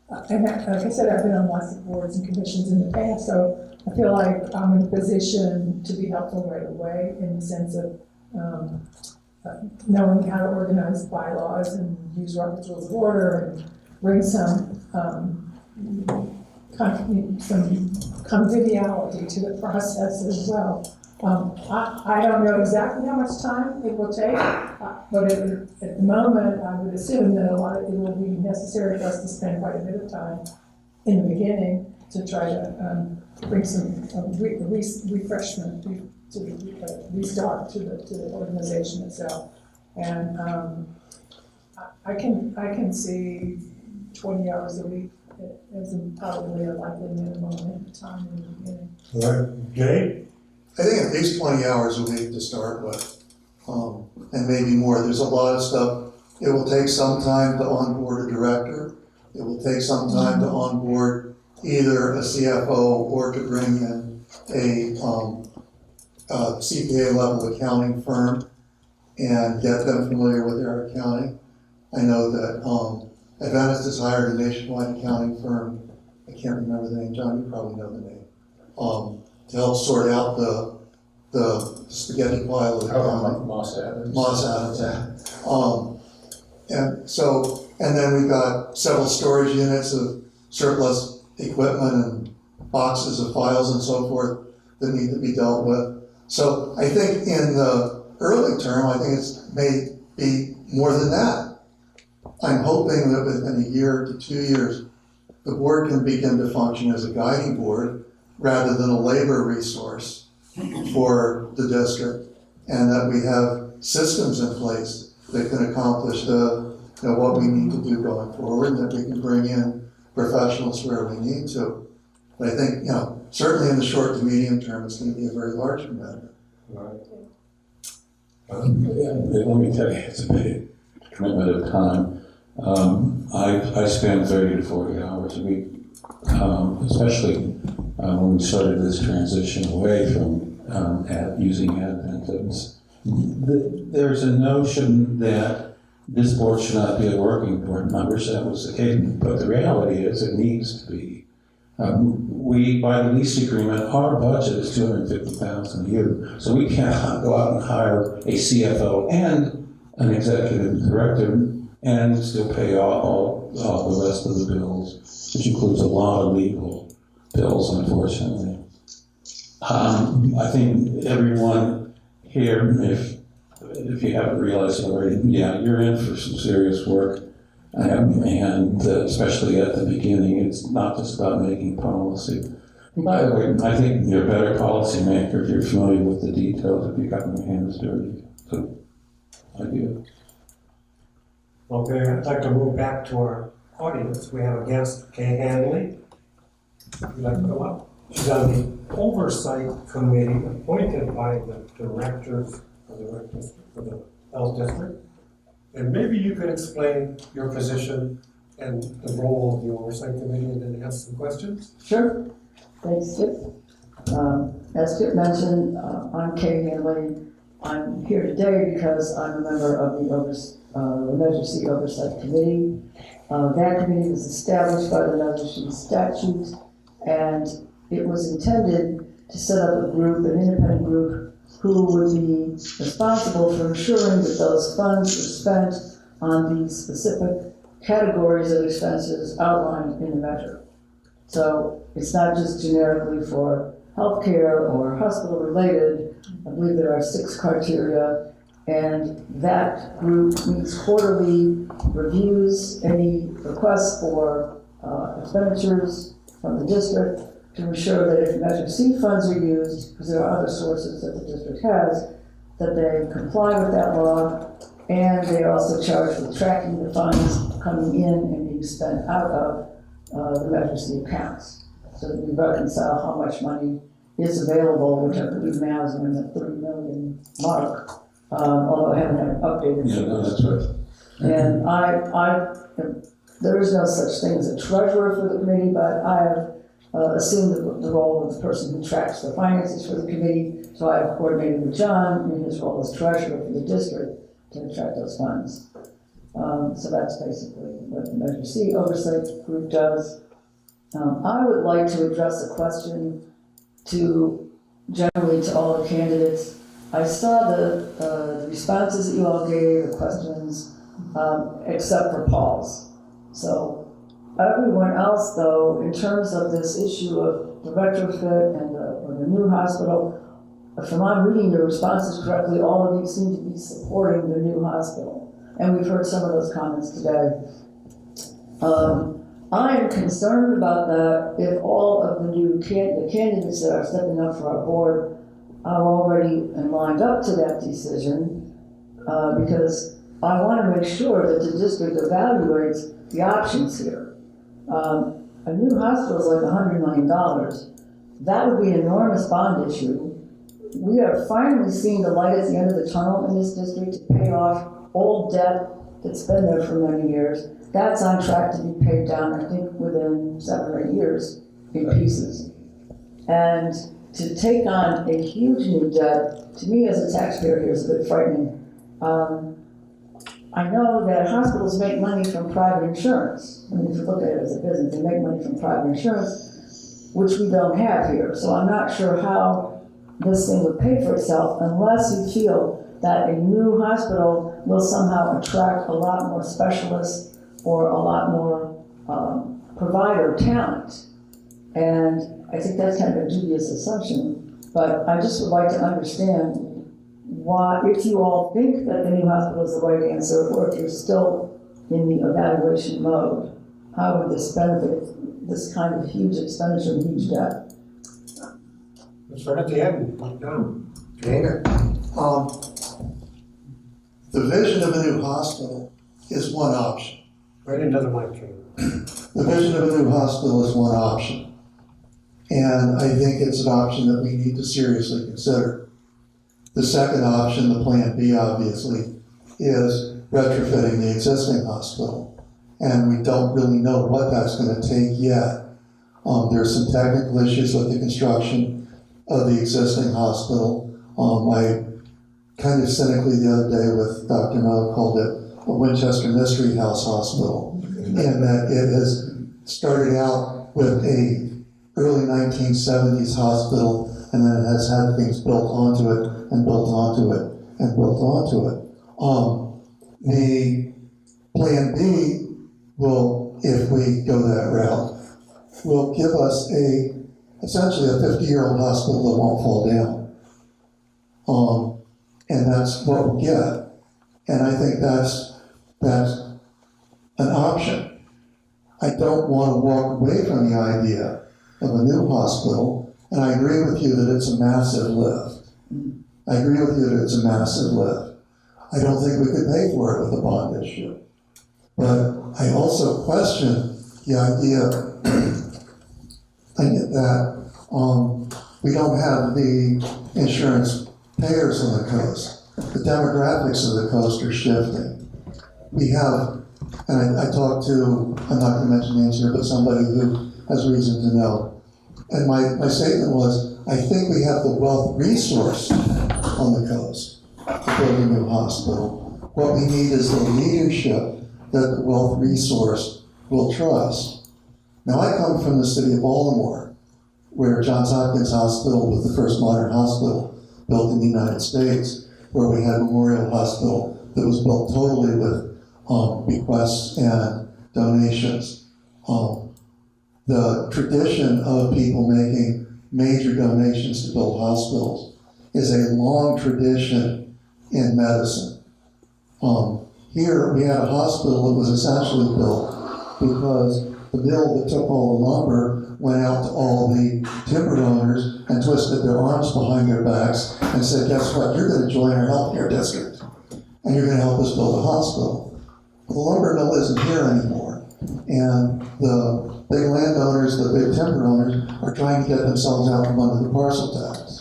like I said, I've been on lots of boards and commissions in the past, so I feel like I'm in a position to be helpful right away in the sense of knowing how to organize bylaws and use Robert's Rules of Order and bring some conviviality to the process as well. I don't know exactly how much time it will take, but at the moment, I would assume that it will be necessary for us to spend quite a bit of time in the beginning to try to bring some refreshment to restart to the organization itself. And I can see 20 hours a week as probably a likely minimum time in the beginning. All right, Jay? I think at least 20 hours a week to start with, and maybe more. There's a lot of stuff. It will take some time to onboard a director. It will take some time to onboard either a CFO or to bring in a CPA level accounting firm and get them familiar with their accounting. I know that Adventist has hired a nationwide accounting firm. I can't remember the name. John, you probably know the name. To help sort out the spaghetti pile of accounting. Moss Adams. Moss Adams, and then we've got several storage units of surplus equipment and boxes of files and so forth that need to be dealt with. So I think in the early term, I think it's may be more than that. I'm hoping that within a year to 2 years, the board can begin to function as a guiding board rather than a labor resource for the district, and that we have systems in place that can accomplish what we need to do going forward, and that we can bring in professionals where we need to. But I think, certainly in the short to medium term, it's going to be a very large commitment. Right. Let me tell you, it's a big commitment of time. I spend 30 to 40 hours a week, especially when we started this transition away from using Advent. There's a notion that this board should not be a working board. I wish that was the case, but the reality is it needs to be. We, by the lease agreement, our budget is $250,000 a year, so we cannot go out and hire a CFO and an executive director and still pay all the rest of the bills, which includes a lot of legal bills, unfortunately. I think everyone here, if you haven't realized already, you're in for some serious work. And especially at the beginning, it's not just about making policy. And by the way, I think you're a better policy maker if you're familiar with the details, if you've gotten your hands dirty. So, I do. Okay, I'd like to move back to our audience. We have a guest, Kay Hanley. Would you like to come up? She's on the Oversight Committee appointed by the directors of the Health District. And maybe you could explain your position and the role of the Oversight Committee and then ask some questions. Sure. Thanks, Skip. As Skip mentioned, I'm Kay Hanley. I'm here today because I'm a member of the Measure C Oversight Committee. That committee was established by the Measure C statute, and it was intended to set up a group, an independent group, who would be responsible for ensuring that those funds were spent on the specific categories of expenses outlined in the measure. So it's not just generically for healthcare or hospital related. I believe there are 6 criteria, and that group meets quarterly, reviews any requests for expenditures from the district, to ensure that if Measure C funds are used, because there are other sources that the district has, that they comply with that law, and they are also charged with tracking the funds coming in and being spent out of the Measure C accounts. So that we reconcile how much money is available, which I believe now is in the 30 million mark, although I haven't had an updated. Yeah, no, that's right. And there is no such thing as a treasurer for the committee, but I have assumed the role of the person who tracks the finances for the committee. So I have coordinated with John in his role as treasurer for the district to track those funds. So that's basically what the Measure C oversight group does. I would like to address a question generally to all the candidates. I saw the responses that you all gave, the questions, except for Paul's. So everyone else, though, in terms of this issue of the retrofit and the new hospital, if I'm reading your responses correctly, all of you seem to be supporting the new hospital. And we've heard some of those comments today. I am concerned about that if all of the candidates that are stepping up for our board are already lined up to that decision, because I want to make sure that the district evaluates the options here. A new hospital is like $100 million. That would be an enormous bond issue. We are finally seeing the light at the end of the tunnel in this district to pay off old debt that's been there for many years. That's on track to be paid down, I think, within 7 or 8 years in pieces. And to take on a huge new debt, to me as a taxpayer here is a bit frightening. I know that hospitals make money from private insurance. I mean, if you look at it as a business, they make money from private insurance, which we don't have here. So I'm not sure how this thing would pay for itself unless you feel that a new hospital will somehow attract a lot more specialists or a lot more provider talent. And I think that's kind of a dubious assumption, but I just would like to understand why, if you all think that the new hospital is the right answer, or if you're still in the evaluation mode, how would this benefit this kind of huge expenditure and huge debt? Let's start at the end, like down. The vision of a new hospital is one option. Right into the mic, King. The vision of a new hospital is one option. And I think it's an option that we need to seriously consider. The second option, the plan B obviously, is retrofitting the existing hospital. And we don't really know what that's going to take yet. There's some technical issues with the construction of the existing hospital. I kind of cynically the other day with Dr. Miller called it a Winchester Mystery House Hospital, in that it has started out with a early 1970s hospital, and then it has had things built onto it, and built onto it, and built onto it. The plan B will, if we go that route, will give us essentially a 50-year-old hospital that won't fall down. And that's what we'll get. And I think that's an option. I don't want to walk away from the idea of a new hospital, and I agree with you that it's a massive lift. I agree with you that it's a massive lift. I don't think we could pay for it with a bond issue. But I also question the idea that we don't have the insurance payers on the coast. The demographics of the coast are shifting. We have, and I talked to, I'm not going to mention names here, but somebody who has reason to know. And my statement was, I think we have the wealth resource on the coast to build a new hospital. What we need is the leadership that the wealth resource will trust. Now, I come from the city of Baltimore, where Johns Hopkins Hospital was the first modern hospital built in the United States, where we had Memorial Hospital that was built totally with bequests and donations. The tradition of people making major donations to build hospitals is a long tradition in medicine. Here we had a hospital that was essentially built because the mill that took all the lumber went out to all the timber owners and twisted their arms behind their backs and said, guess what, you're gonna join our healthcare district, and you're gonna help us build a hospital. The lumber mill isn't here anymore, and the big landowners, the big timber owners, are trying to get themselves out from under the parcel tax.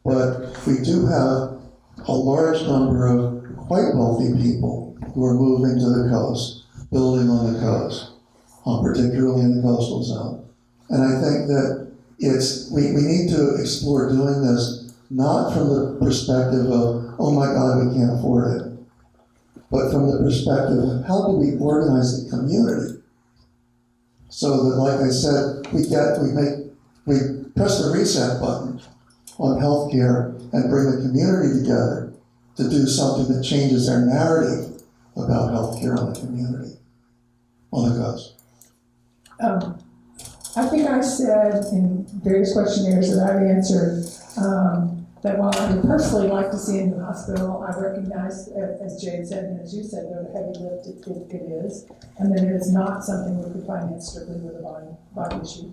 But we do have a large number of quite wealthy people who are moving to the coast, building on the coast, particularly in the coastal zone. And I think that we need to explore doing this not from the perspective of, oh my God, we can't afford it, but from the perspective of how do we organize the community so that, like I said, we press the reset button on healthcare and bring the community together to do something that changes their narrative about healthcare in the community on the coast. I think I said in various questionnaires that I've answered that while I would personally like to see a new hospital, I recognize, as Jade said and as you said, that a heavy lift it is, and that it is not something we could finance strictly with a bond issue.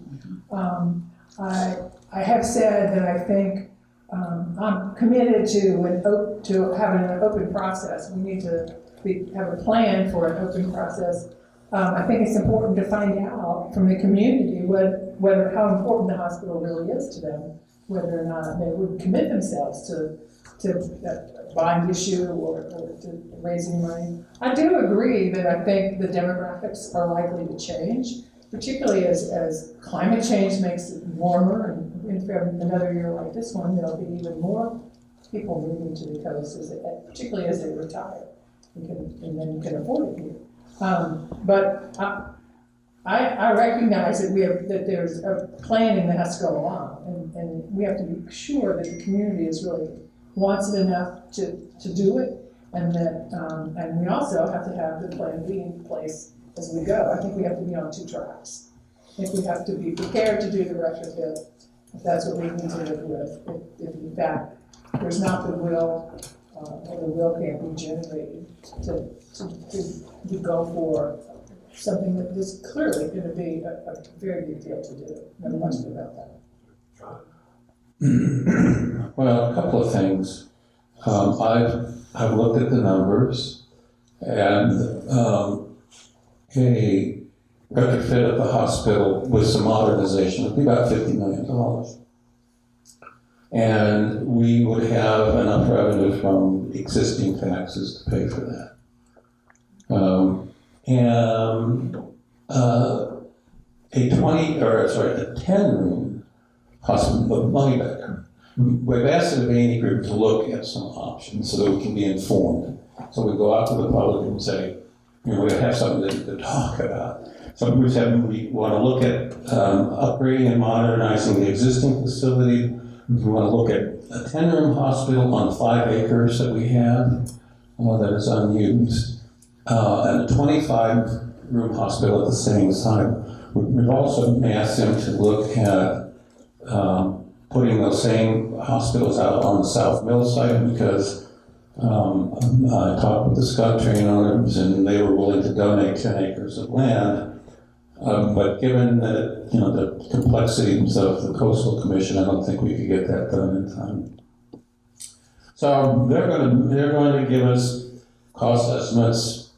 I have said that I think I'm committed to having an open process. We need to have a plan for an open process. I think it's important to find out from the community whether how important the hospital really is to them, whether or not they would commit themselves to a bond issue or to raising money. I do agree that I think the demographics are likely to change, particularly as climate change makes it warmer, and in another year like this one, there'll be even more people moving to the coast, particularly as they retire, and then you can afford it here. But I recognize that there's a planning that has to go along, and we have to be sure that the community wants it enough to do it, and that and we also have to have the plan B in place as we go. I think we have to be on two tracks. I think we have to be prepared to do the retrofit, if that's what we need to live with. If in fact there's not the will, or the will can't be generated to go for something that is clearly going to be a very big deal to do. No question about that. Well, a couple of things. I've looked at the numbers, and a retrofit of the hospital with some modernization would be about $50 million. And we would have enough revenue from existing taxes to pay for that. A 10-room hospital, money back. We've asked the Vaney Group to look at some options so that we can be informed. So we go out to the public and say, we have something to talk about. Some groups we want to look at upgrading and modernizing the existing facility. We want to look at a 10-room hospital on 5 acres that we have that is unused, and a 25-room hospital at the same time. We've also asked them to look at putting those same hospitals out on the South Mill site, because I talked with the Scott train owners and they were willing to donate 10 acres of land. But given that, the complexities of the Coastal Commission, I don't think we could get that done in time. So they're going to give us cost estimates,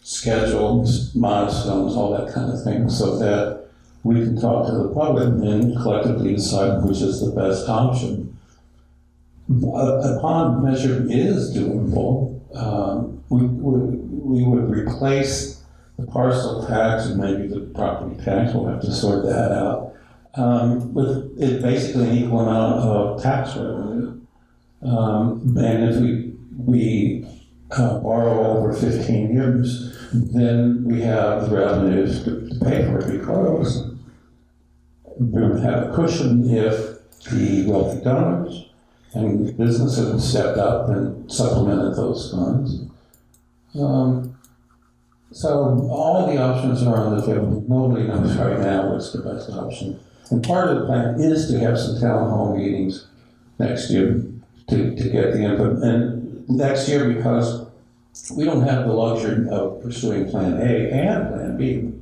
schedules, milestones, all that kind of thing, so that we can talk to the public and collectively decide which is the best option. A bond measure is doable. We would replace the parcel tax and maybe the property tax, we'll have to sort that out, with it basically an equal amount of tax revenue. And if we borrow over 15 years, then we have the revenues to pay for it because we would have a cushion if the wealthy donors and businesses have stepped up and supplemented those funds. So all the options are on the table. Nobody knows right now what's the best option. And part of the plan is to have some town hall meetings next year to get the input. And next year, because we don't have the luxury of pursuing Plan A and Plan B,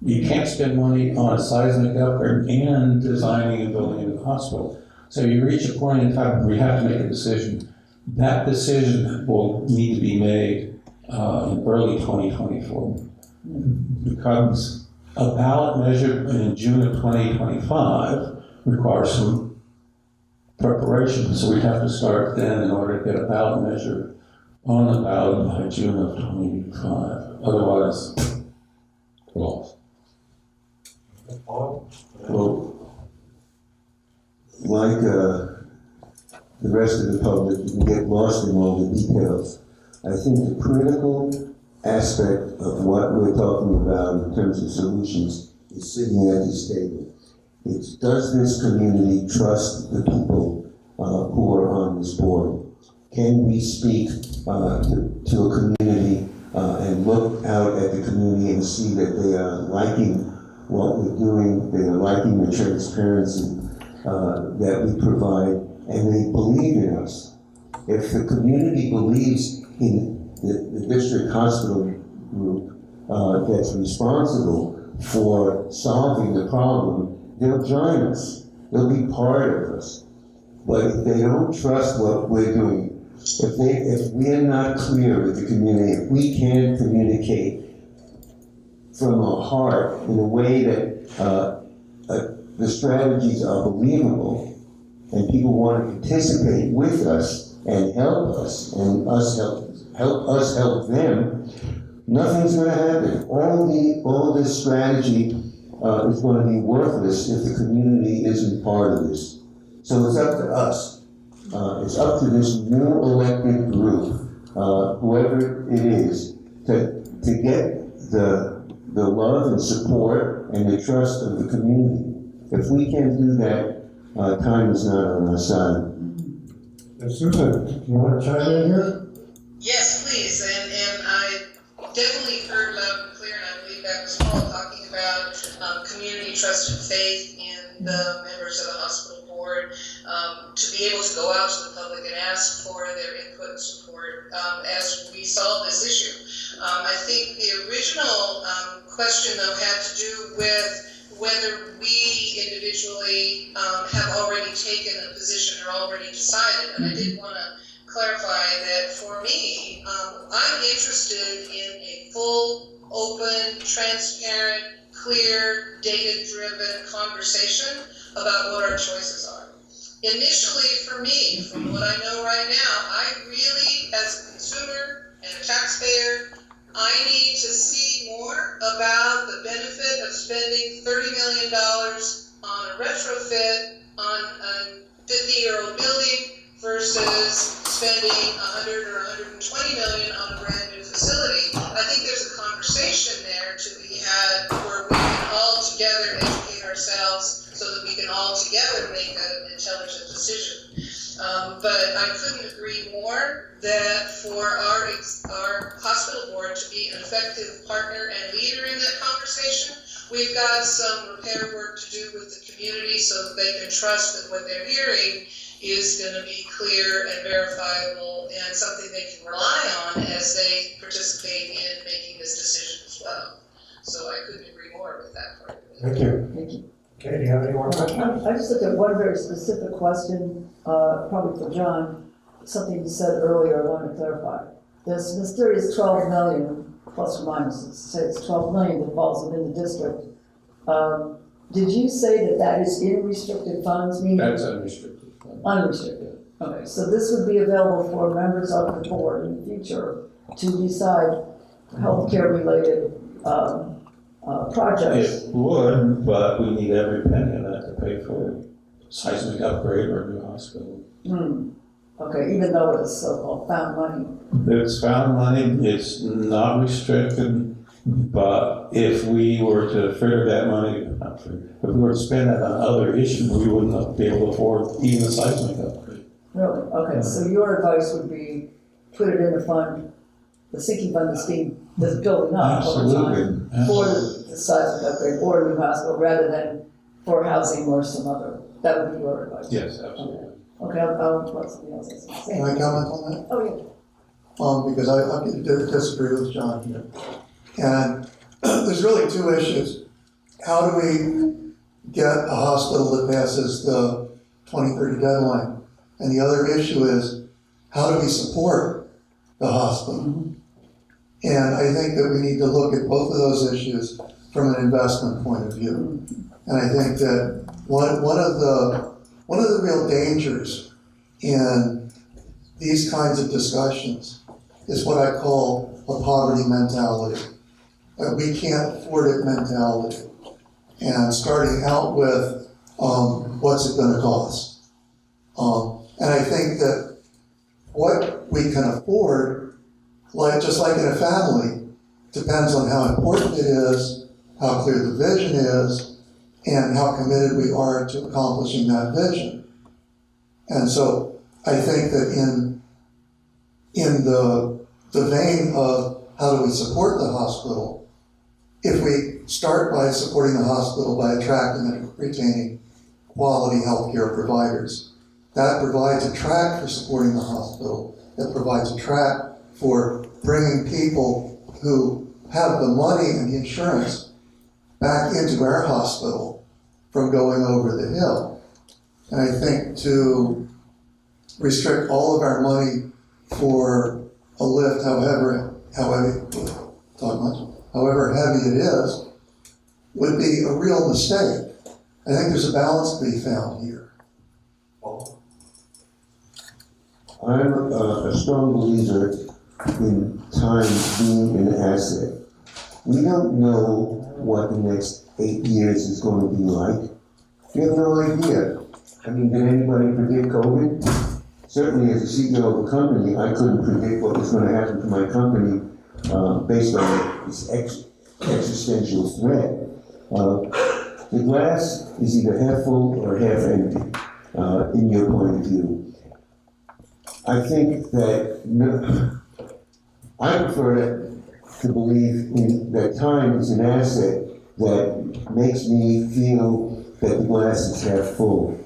You can't spend money on a seismic upgrade and designing and building a new hospital. So you reach a point in time where you have to make a decision. That decision will need to be made in early 2024. Because a ballot measure in June of 2025 requires some preparation. So we have to start then in order to get a ballot measure on the ballot by June of 2025. Otherwise, we're lost. Well, like the rest of the public, you can get lost in all the details. I think the critical aspect of what we're talking about in terms of solutions is sitting at this table. It's, does this community trust the people who are on this board? Can we speak to a community and look out at the community and see that they are liking what we're doing, they are liking the transparency that we provide, and they believe in us. If the community believes in the district hospital group that's responsible for solving the problem, they'll join us. They'll be part of us. But if they don't trust what we're doing, if we're not clear with the community, if we can't communicate from our heart in a way that the strategies are believable and people want to participate with us and help us and us help us help them, nothing's going to happen. All this strategy is going to be worthless if the community isn't part of this. So it's up to us. It's up to this new elected group, whoever it is, to get the love and support and the trust of the community. If we can't do that, time is not on our side. Susan, do you want to chime in here? Yes, please, and I definitely heard loud and clear, and I believe that was Paul talking about community trust and faith in the members of the hospital board, to be able to go out to the public and ask for their input and support as we solve this issue. I think the original question, though, had to do with whether we individually have already taken a position or already decided. And I did want to clarify that for me, I'm interested in a full, open, transparent, clear, data-driven conversation about what our choices are. Initially, for me, from what I know right now, I really, as a consumer and a taxpayer, I need to see more about the benefit of spending $30 million on a retrofit on a 50-year-old building versus spending $100 or $120 million on a brand new facility. I think there's a conversation there to be had where we can all together educate ourselves so that we can all together make an intelligent decision. But I couldn't agree more that for our hospital board to be an effective partner and leader in that conversation, we've got some repair work to do with the community so that they can trust that what they're hearing is going to be clear and verifiable and something they can rely on as they participate in making this decision as well. So I couldn't agree more with that part of it. Thank you. Thank you. Okay, do you have any more questions? I just looked at one very specific question, probably for John, something you said earlier I want to clarify. This mysterious 12 million, plus or minus, say it's 12 million that falls within the district. Did you say that is in restricted funds, meaning? That's unrestricted. Unrestricted. Okay, so this would be available for members of the board in the future to decide healthcare related projects. It would, but we need every penny of that to pay for seismic upgrade or a new hospital. Okay, even though it's so-called found money. It's found money, it's not restricted, but if we were to figure that money, if we were to spend that on other issues, we wouldn't be able to afford even a seismic upgrade. Really? Okay, so your advice would be put it in the fund, the sinking fund that's building up over time for the seismic upgrade or a new hospital rather than for housing or some other. That would be your advice. Yes, absolutely. Okay, I'll let somebody else say. Can I comment on that? Oh, yeah. Because I disagree with John here. And there's really two issues. how do we get a hospital that passes the 2030 deadline? And the other issue is, how do we support the hospital? And I think that we need to look at both of those issues from an investment point of view. And I think that one of the real dangers in these kinds of discussions is what I call a poverty mentality. We can't afford it mentality. And starting out with, what's it gonna cost? And I think that what we can afford, just like in a family, depends on how important it is, how clear the vision is, and how committed we are to accomplishing that vision. And so I think that in the vein of how do we support the hospital, if we start by supporting the hospital by attracting and retaining quality healthcare providers, that provides a track for supporting the hospital. It provides a track for bringing people who have the money and the insurance back into our hospital from going over the hill. And I think to restrict all of our money for a lift, however heavy it is, would be a real mistake. I think there's a balance to be found here. I'm a strong believer in time being an asset. We don't know what the next 8 years is going to be like. We have no idea. I mean, did anybody predict COVID? Certainly as a CEO of a company, I couldn't predict what was going to happen to my company based on this existential threat. The glass is either half full or half empty, in your point of view. I think that I prefer to believe that time is an asset that makes me feel that the glass is half full,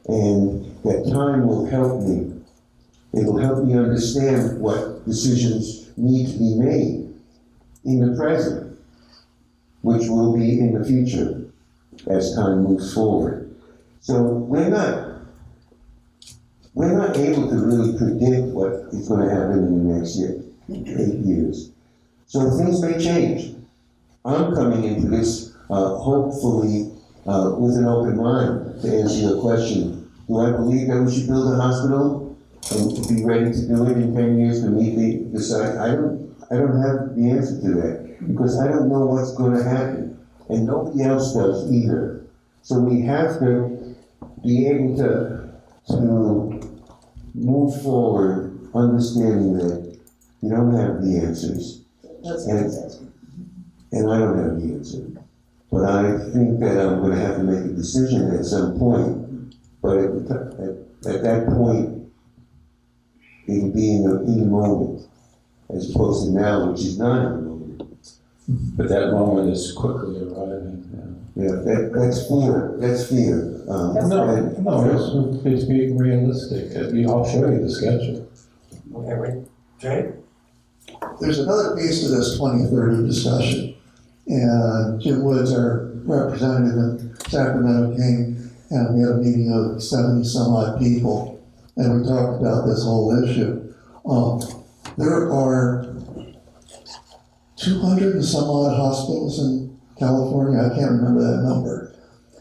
and that time will help me. It will help me understand what decisions need to be made in the present, which will be in the future as time moves forward. So we're not able to really predict what is going to happen in the next 8 years. So things may change. I'm coming into this hopefully with an open mind to answer your question. Do I believe that we should build a hospital and be ready to do it in 10 years to meet the site? I don't have the answer to that because I don't know what's going to happen, and nobody else does either. So we have to be able to move forward, understanding that you don't have the answers, and I don't have the answer. But I think that I'm going to have to make a decision at some point. But at that point, it'll be in the moment, as opposed to now, which is not in the moment. But that moment is quickly arriving. Yeah, that's fear. That's fear. No, it's being realistic. I'll show you the schedule. Okay, wait, Jay? There's another piece to this 2030 discussion. And Jim Woods, our representative in Sacramento, came and we had a meeting of 70 some odd people, and we talked about this whole issue. There are 200 and some odd hospitals in California, I can't remember that number,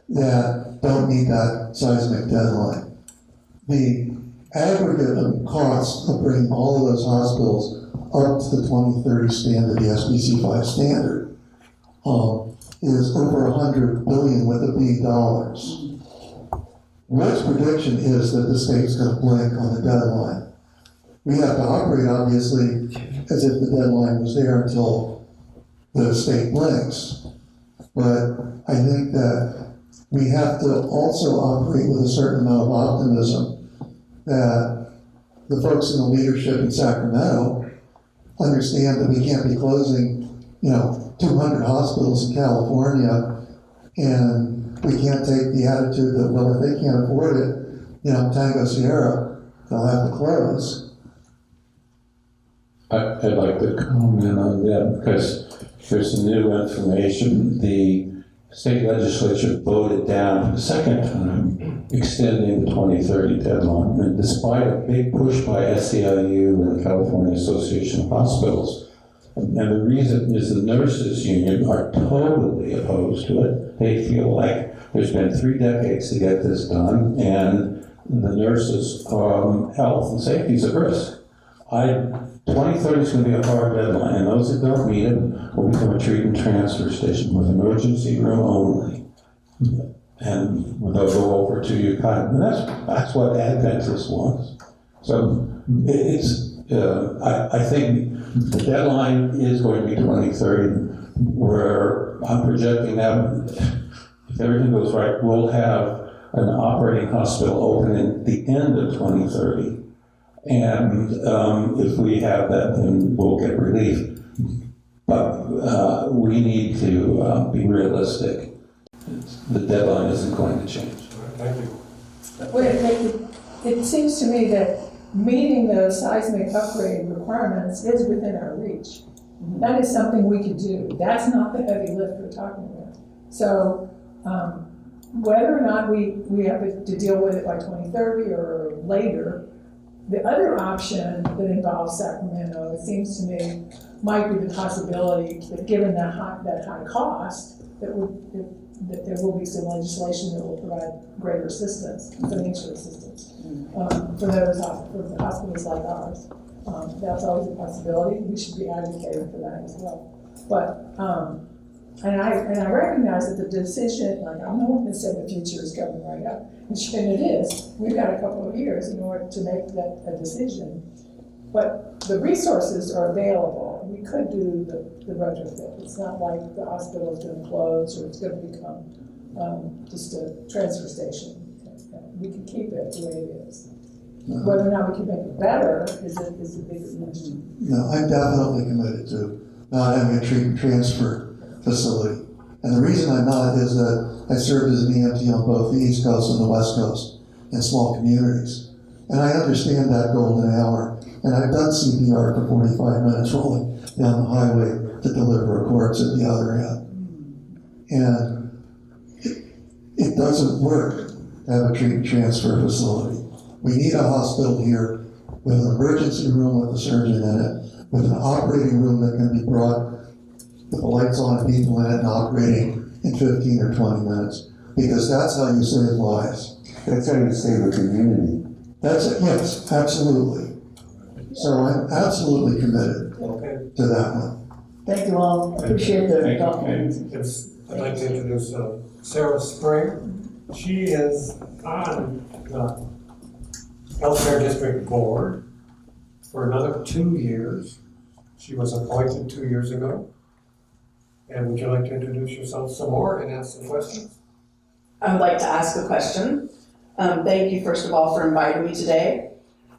that don't meet that seismic deadline. The aggregate cost of bringing all of those hospitals up to the 2030 standard, the SBC 5 standard, is over $100 billion with a B dollars. Wood's prediction is that the state's going to blink on the deadline. We have to operate, obviously, as if the deadline was there until the state blinks. But I think that we have to also operate with a certain amount of optimism that the folks in the leadership in Sacramento understand that we can't be closing, 200 hospitals in California, and we can't take the attitude that, well, if they can't afford it, Tango Sierra, they'll have to close. I'd like to comment on that because there's some new information. The state legislature voted down for the second time, extending the 2030 deadline. And despite a big push by SEIU and the California Association of Hospitals, and the reason is the nurses union are totally opposed to it. They feel like there's been 3 decades to get this done, and the nurses' health and safety is at risk. 2030 is going to be a hard deadline, and those that don't meet it will become a treat and transfer station with emergency room only. And they'll go over to UConn. And that's what Adventist wants. So I think the deadline is going to be 2030, where I'm projecting that if everything goes right, we'll have an operating hospital open at the end of 2030. And if we have that, then we'll get relief. But we need to be realistic. The deadline isn't going to change. Thank you. Well, it seems to me that meeting the seismic upgrade requirements is within our reach. That is something we could do. That's not the heavy lift we're talking about. So whether or not we have to deal with it by 2030 or later, the other option that involves Sacramento, it seems to me, might be the possibility that given that high cost, that there will be some legislation that will provide greater assistance, financial assistance, for the hospitals like ours. That's always a possibility. We should be advocating for that as well. But and I recognize that the decision, like I'm not going to say the future is coming right up, and it is. We've got a couple of years in order to make that a decision. But the resources are available. We could do the retrofit. It's not like the hospital is going to close or it's going to become just a transfer station. We can keep it the way it is. Whether or not we can make it better is a bigger question. No, I'm definitely committed to not having a treat and transfer facility. And the reason I'm not is that I served as an EMT on both the East Coast and the West Coast in small communities. And I understand that golden hour. And I've done CPR for 45 minutes rolling down the highway to deliver a corpse at the other end. And it doesn't work to have a treat and transfer facility. We need a hospital here with an emergency room with a surgeon in it, with an operating room that can be brought with the lights on and people in it and operating in 15 or 20 minutes. Because that's how you save lives. That's how you save a community. That's it, yes, absolutely. So I'm absolutely committed to that one. Thank you all. Appreciate the documents. I'd like to introduce Sarah Spring. She is on the Healthcare District Board for another 2 years. She was appointed 2 years ago. And would you like to introduce yourself some more and ask some questions? I would like to ask a question. Thank you, first of all, for inviting me today.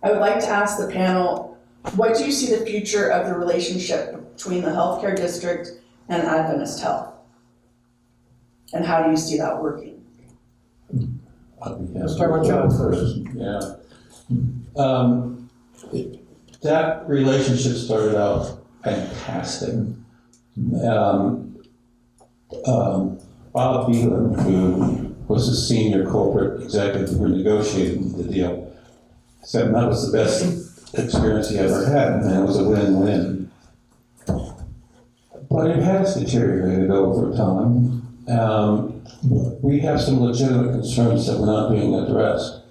I would like to ask the panel, what do you see the future of the relationship between the healthcare district and Adventist Health? And how do you see that working? Let's start with John first. Yeah. That relationship started out fantastic. Bob Beelan, who was the senior corporate executive who negotiated the deal, said that was the best experience he ever had, and it was a win-win. But it has deteriorated over time. We have some legitimate concerns that were not being addressed.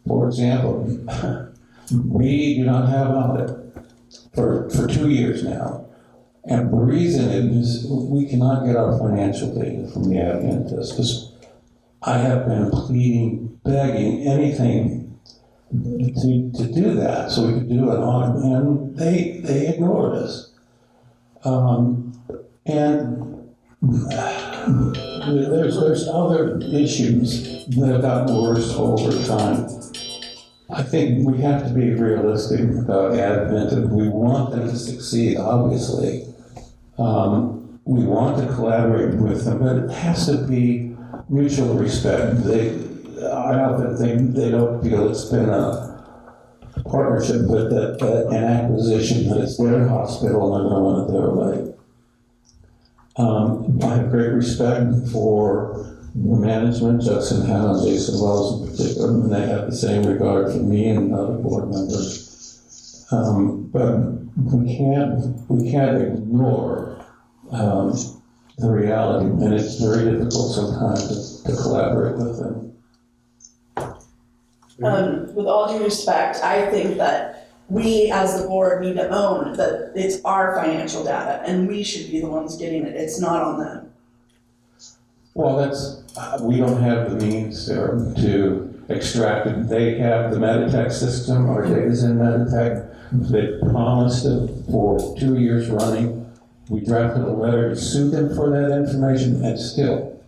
For example, we do not have an audit for 2 years now. And the reason is we cannot get our financial data from the Adventists, because I have been pleading, begging, anything to do that so we could do an audit, and they ignored us. And there's other issues that have gotten worse over time. I think we have to be realistic about Advent. We want them to succeed, obviously. We want to collaborate with them, but it has to be mutual respect. I often think they don't feel it's been a partnership, but an acquisition, that it's their hospital and they're going to run it their way. I have great respect for the management, Judson Howe and Jason Wells in particular, and they have the same regard for me and other board members. But we can't ignore the reality, and it's very difficult sometimes to collaborate with them. With all due respect, I think that we as the board need to own that it's our financial data and we should be the ones getting it. It's not on them. Well, we don't have the means to extract it. They have the Meditech system, our data's in Meditech. They promised it for 2 years running. We drafted a letter to sue them for that information, and still,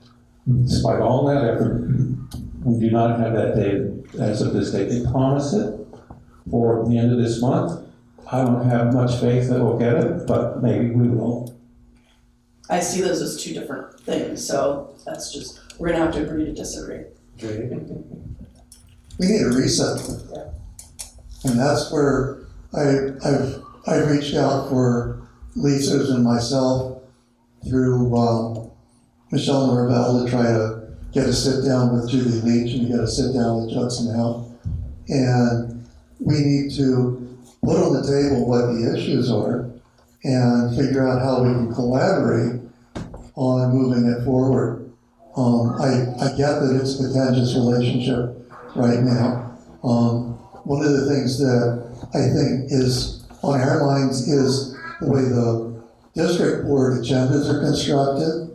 despite all that effort, we do not have that data as of this date. They promised it for the end of this month. I don't have much faith that we'll get it, but maybe we will. I see those as two different things, so that's just, we're gonna have to agree to disagree. We need a reset. And that's where I've reached out for Lisa's and myself through Michelle Norvell to try to get a sit down with Judy Leach and to get a sit down with Judson Howe. And we need to put on the table what the issues are and figure out how we can collaborate on moving it forward. I get that it's a contentious relationship right now. One of the things that I think is on our minds is the way the district board agendas are constructed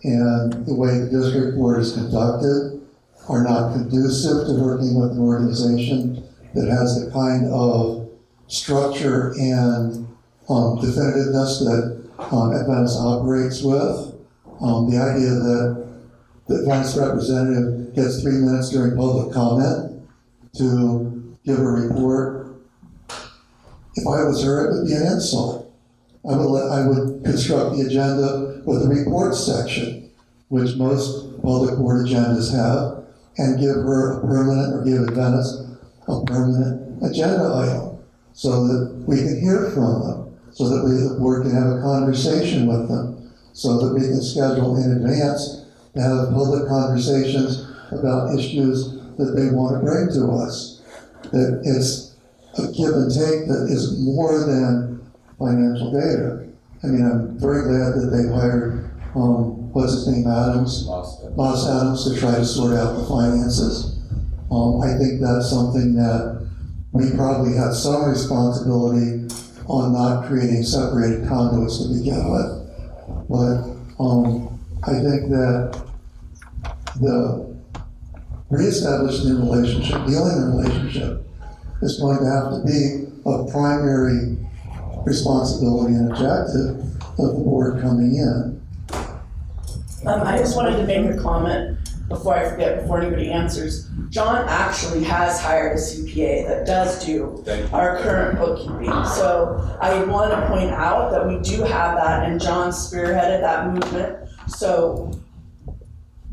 and the way the district board is conducted are not conducive to working with an organization that has the kind of structure and definitiveness that Adventist operates with. The idea that the Adventist representative gets 3 minutes during public comment to give a report. If I was her, it would be an insult. I would construct the agenda with a report section, which most public board agendas have, and give her a permanent, or give Adventist a permanent agenda item, so that we can hear from them, so that we, the board, can have a conversation with them, so that we can schedule in advance to have public conversations about issues that they want to bring to us. That it's a give and take that is more than financial data. I mean, I'm very glad that they hired, what's his name, Moss Adams, to try to sort out the finances. I think that's something that we probably have some responsibility on not creating separated conduits to begin with. But I think that the reestablishing the relationship, dealing the relationship, is going to have to be a primary responsibility and objective of the board coming in. I just wanted to make a comment before I forget, before anybody answers. John actually has hired a CPA that does do our current bookkeeping. So I want to point out that we do have that, and John spearheaded that movement. So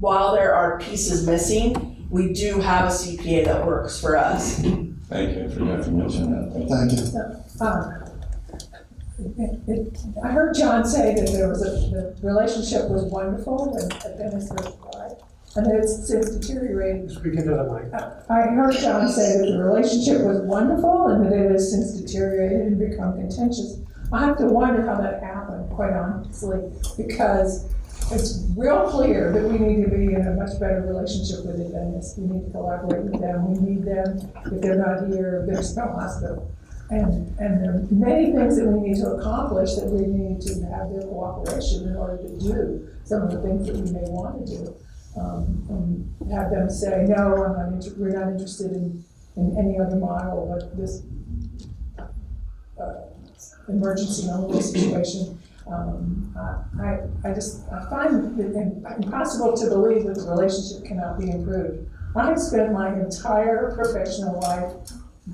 while there are pieces missing, we do have a CPA that works for us. Thank you for the information. Thank you. I heard John say that the relationship was wonderful when Adventist first applied, and that it's since deteriorated. Speak into the mic. I heard John say that the relationship was wonderful and that it has since deteriorated and become contentious. I have to wonder how that happened, quite honestly, because it's real clear that we need to be in a much better relationship with Adventists. We need to collaborate with them. We need them. If they're not here, there's no hospital. And there are many things that we need to accomplish that we need to have their cooperation in order to do some of the things that we may want to do. And have them say, no, we're not interested in any other model but this emergency only situation. I find it impossible to believe that the relationship cannot be improved. I have spent my entire professional life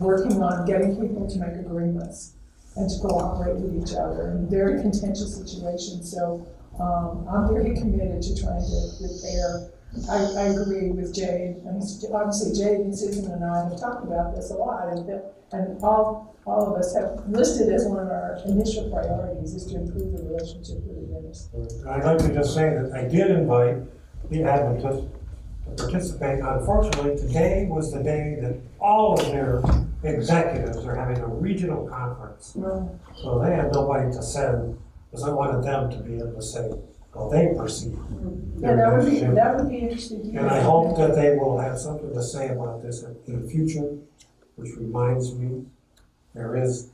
working on getting people to make agreements and to cooperate with each other in very contentious situations. So I'm very committed to trying to repair I agree with Jade, and obviously Jade and Susan and I have talked about this a lot, and all of us have listed as one of our initial priorities is to improve the relationship with the dentist. I'd like to just say that I did invite the Adventists to participate. Unfortunately, today was the day that all of their executives are having a regional conference. So they had nobody to send, because I wanted them to be able to say how they perceive. Yeah, that would be interesting. And I hope that they will have something to say about this in the future, which reminds me, there is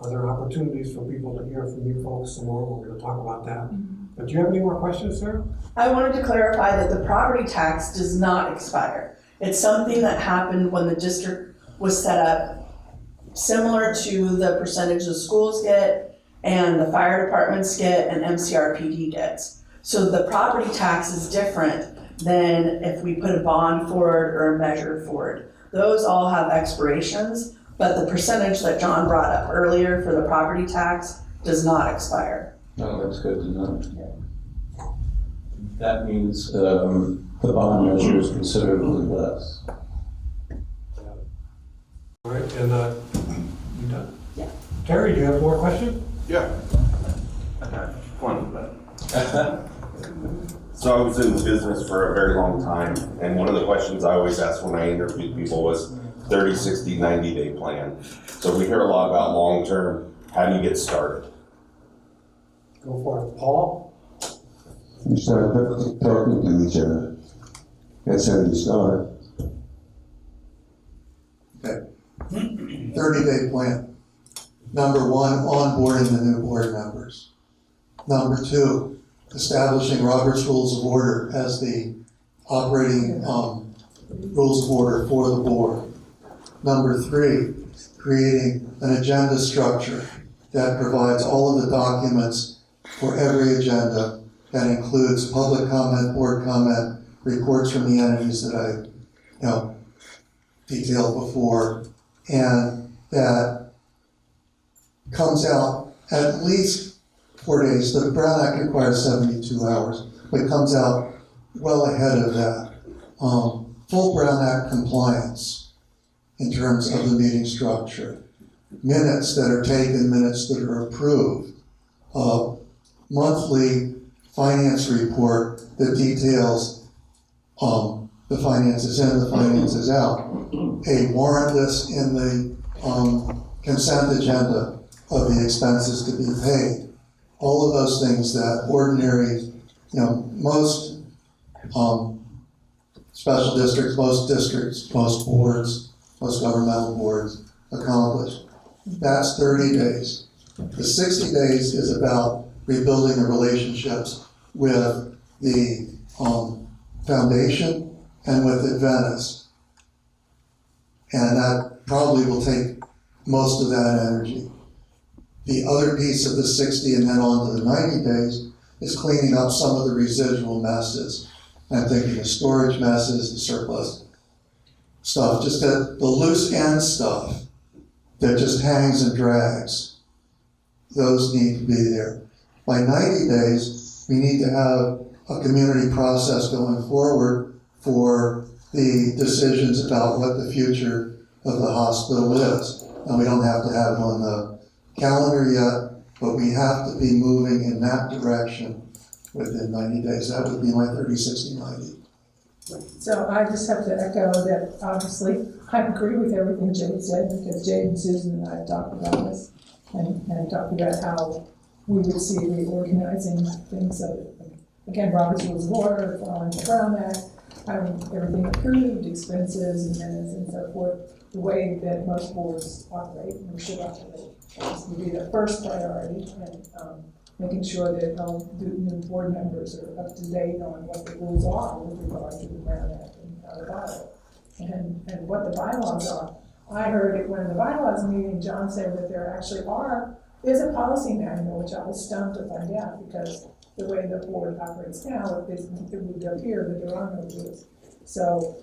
other opportunities for people to hear from you folks some more. We're going to talk about that. But do you have any more questions, Sarah? I wanted to clarify that the property tax does not expire. It's something that happened when the district was set up, similar to the percentage the schools get and the fire departments get and MCRPD gets. So the property tax is different than if we put a bond for it or a measure for it. Those all have expirations, but the percentage that John brought up earlier for the property tax does not expire. No, that's good to know. That means the bond measure is considerably less. All right, and you done? Yeah. Terry, do you have more questions? Yeah. One, but. So I was in business for a very long time, and one of the questions I always asked when I interviewed people was 30, 60, 90-day plan. So we hear a lot about long-term. How do you get started? Go for it. Paul? You start talking to each other. That's how you start. Okay. 30-day plan. Number one, onboarding the new board members. Number two, establishing Robert's Rules of Order as the operating rules of order for the board. Number three, creating an agenda structure that provides all of the documents for every agenda that includes public comment, board comment, reports from the entities that I detailed before, and that comes out at least 4 days. The Brown Act requires 72 hours, but it comes out well ahead of that. Full Brown Act compliance in terms of the meeting structure. Minutes that are taken, minutes that are approved. Monthly finance report that details the finances in, the finances out. A warrant list in the consent agenda of the expenses to be paid. All of those things that ordinary, most special districts, most boards, most governmental boards accomplish. That's 30 days. The 60 days is about rebuilding the relationships with the foundation and with Adventists. And that probably will take most of that energy. The other piece of the 60 and then on to the 90 days is cleaning up some of the residual messes. I'm thinking of storage messes, the surplus stuff, just the loose end stuff that just hangs and drags. Those need to be there. By 90 days, we need to have a community process going forward for the decisions about what the future of the hospital is. And we don't have to have it on the calendar yet, but we have to be moving in that direction within 90 days. That would be my 30, 60, 90. So I just have to echo that, obviously, I agree with everything Jade said, because Jade and Susan and I have talked about this, and talked about how we would see reorganizing things. So, again, Robert's Rules of Order, following the Brown Act, having everything approved, expenses and minutes and so forth, the way that most boards operate or should operate. This would be the first priority, and making sure that all the new board members are up to date on what the rules are with regard to the Brown Act and the bylaw, and what the bylaws are. I heard it when the bylaws meeting, John said that there actually is a policy manual, which I was stunned to find out, because the way the board operates now, it would appear that there are no rules. So,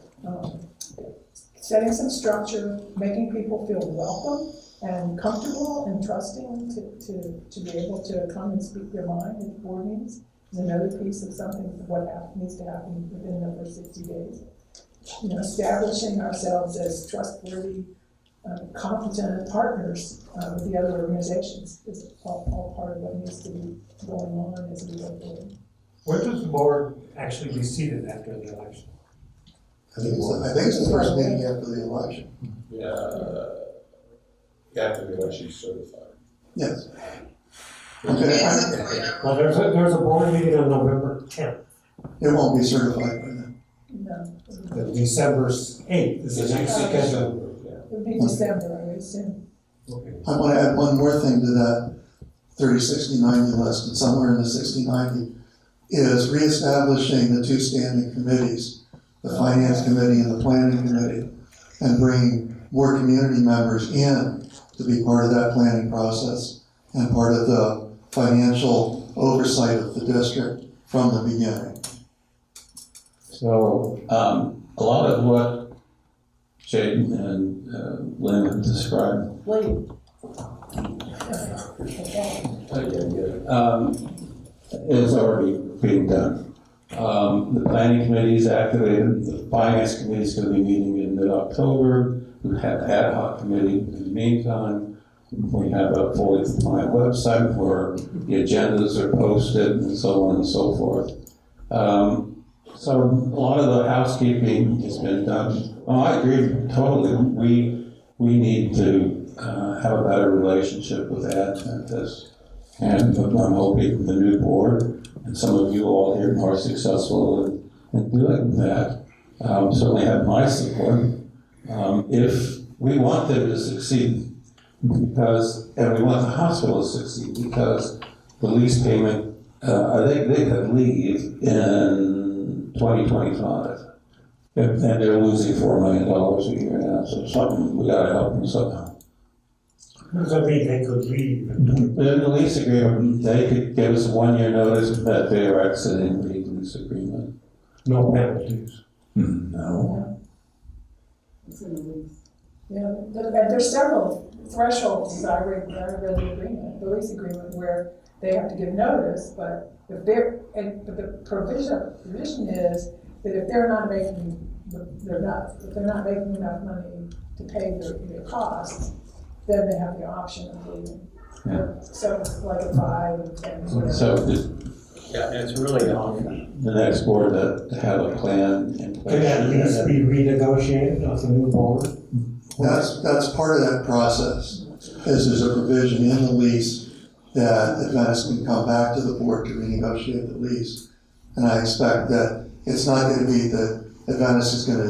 setting some structure, making people feel welcome and comfortable and trusting to be able to come and speak their mind at board meetings is another piece of something, what needs to happen within the first 60 days. You know, establishing ourselves as trustworthy, competent partners with the other organizations is all part of what needs to be going on as we go forward. Where does the board actually be seated after the election? I think it's the first meeting after the election. After the election is certified. Yes. Well, there's a board meeting on November 10th. It won't be certified by then. No, December 8th is the next schedule. it would be December, I would assume. Okay. I want to add one more thing to that 30, 60, 90 list, and somewhere in the 60, 90 is reestablishing the two standing committees, the Finance Committee and the Planning Committee, and bringing more community members in to be part of that planning process and part of the financial oversight of the district from the beginning. So, a lot of what Jade and Lynn have described is already being done. The planning committee is activated, the finance committee is going to be meeting in mid-October. We have an ad hoc committee in the meantime. We have a fully compliant website where the agendas are posted and so on and so forth. So a lot of the housekeeping has been done. Oh, I agree totally. We need to have a better relationship with Adventists. And I'm hoping the new board and some of you all here are successful in doing that. Certainly have my support. If we want them to succeed, and we want the hospital to succeed, because the lease payment, I think they could leave in 2025. And they're losing $4 million a year now, so something, we gotta help them somehow. What does that mean, they could leave? In the lease agreement, they could give us a 1-year notice that they are exiting the lease agreement. No penalties. No. It's in the lease. Yeah, there's several thresholds, as I read the agreement, the lease agreement, where they have to give notice, but if but the provision is that if they're not making enough money to pay their costs, then they have the option of leaving. Yeah. So it's like a 5 and 10. Whatever. So It's really on the next board to have a plan in place. Can that lease be renegotiated with the new board? That's part of that process, is there's a provision in the lease that Adventist can come back to the board to renegotiate the lease. And I expect that it's not going to be that Adventist is going to,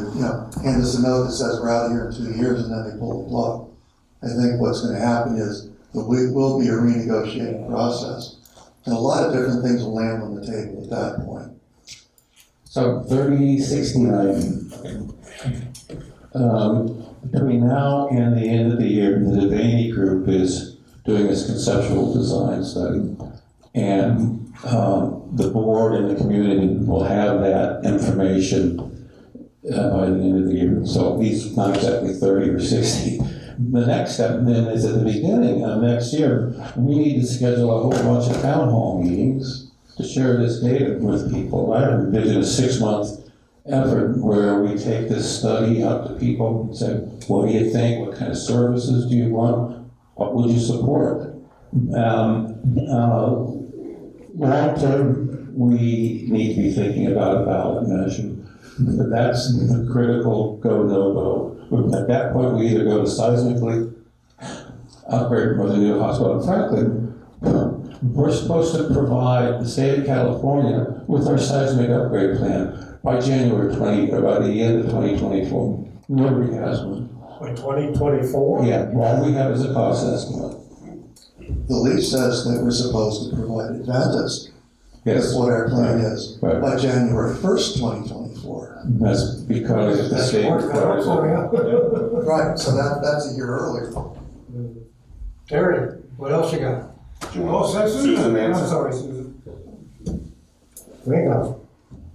hand us a note that says we're out of here in 2 years and then they pull the plug. I think what's going to happen is there will be a renegotiating process. And a lot of different things will land on the table at that point. So 30, 60, 90. Between now and the end of the year, the Devaney group is doing this conceptual design study. And the board and the community will have that information by the end of the year. So these, not exactly 30 or 60. The next step then is at the beginning of next year, we need to schedule a whole bunch of town hall meetings to share this data with people. I envision a 6-month effort where we take this study out to people and say, what do you think? What kind of services do you want? What would you support? Long term, we need to be thinking about a ballot measure. But that's the critical go, no go. At that point, we either go to seismically upgrade or the new hospital. And frankly, we're supposed to provide the state of California with our seismic upgrade plan by January or by the end of 2024. Nobody has one. By 2024? Yeah, all we have is a cost estimate. The lease says that we're supposed to provide Adventist. Yes. That's what our plan is, Right. by January 1st, 2024. That's because the state requires it. Right, so that's a year earlier. Terry, what else you got? Oh, Susan, I'm answer. sorry, Susan. Hang on.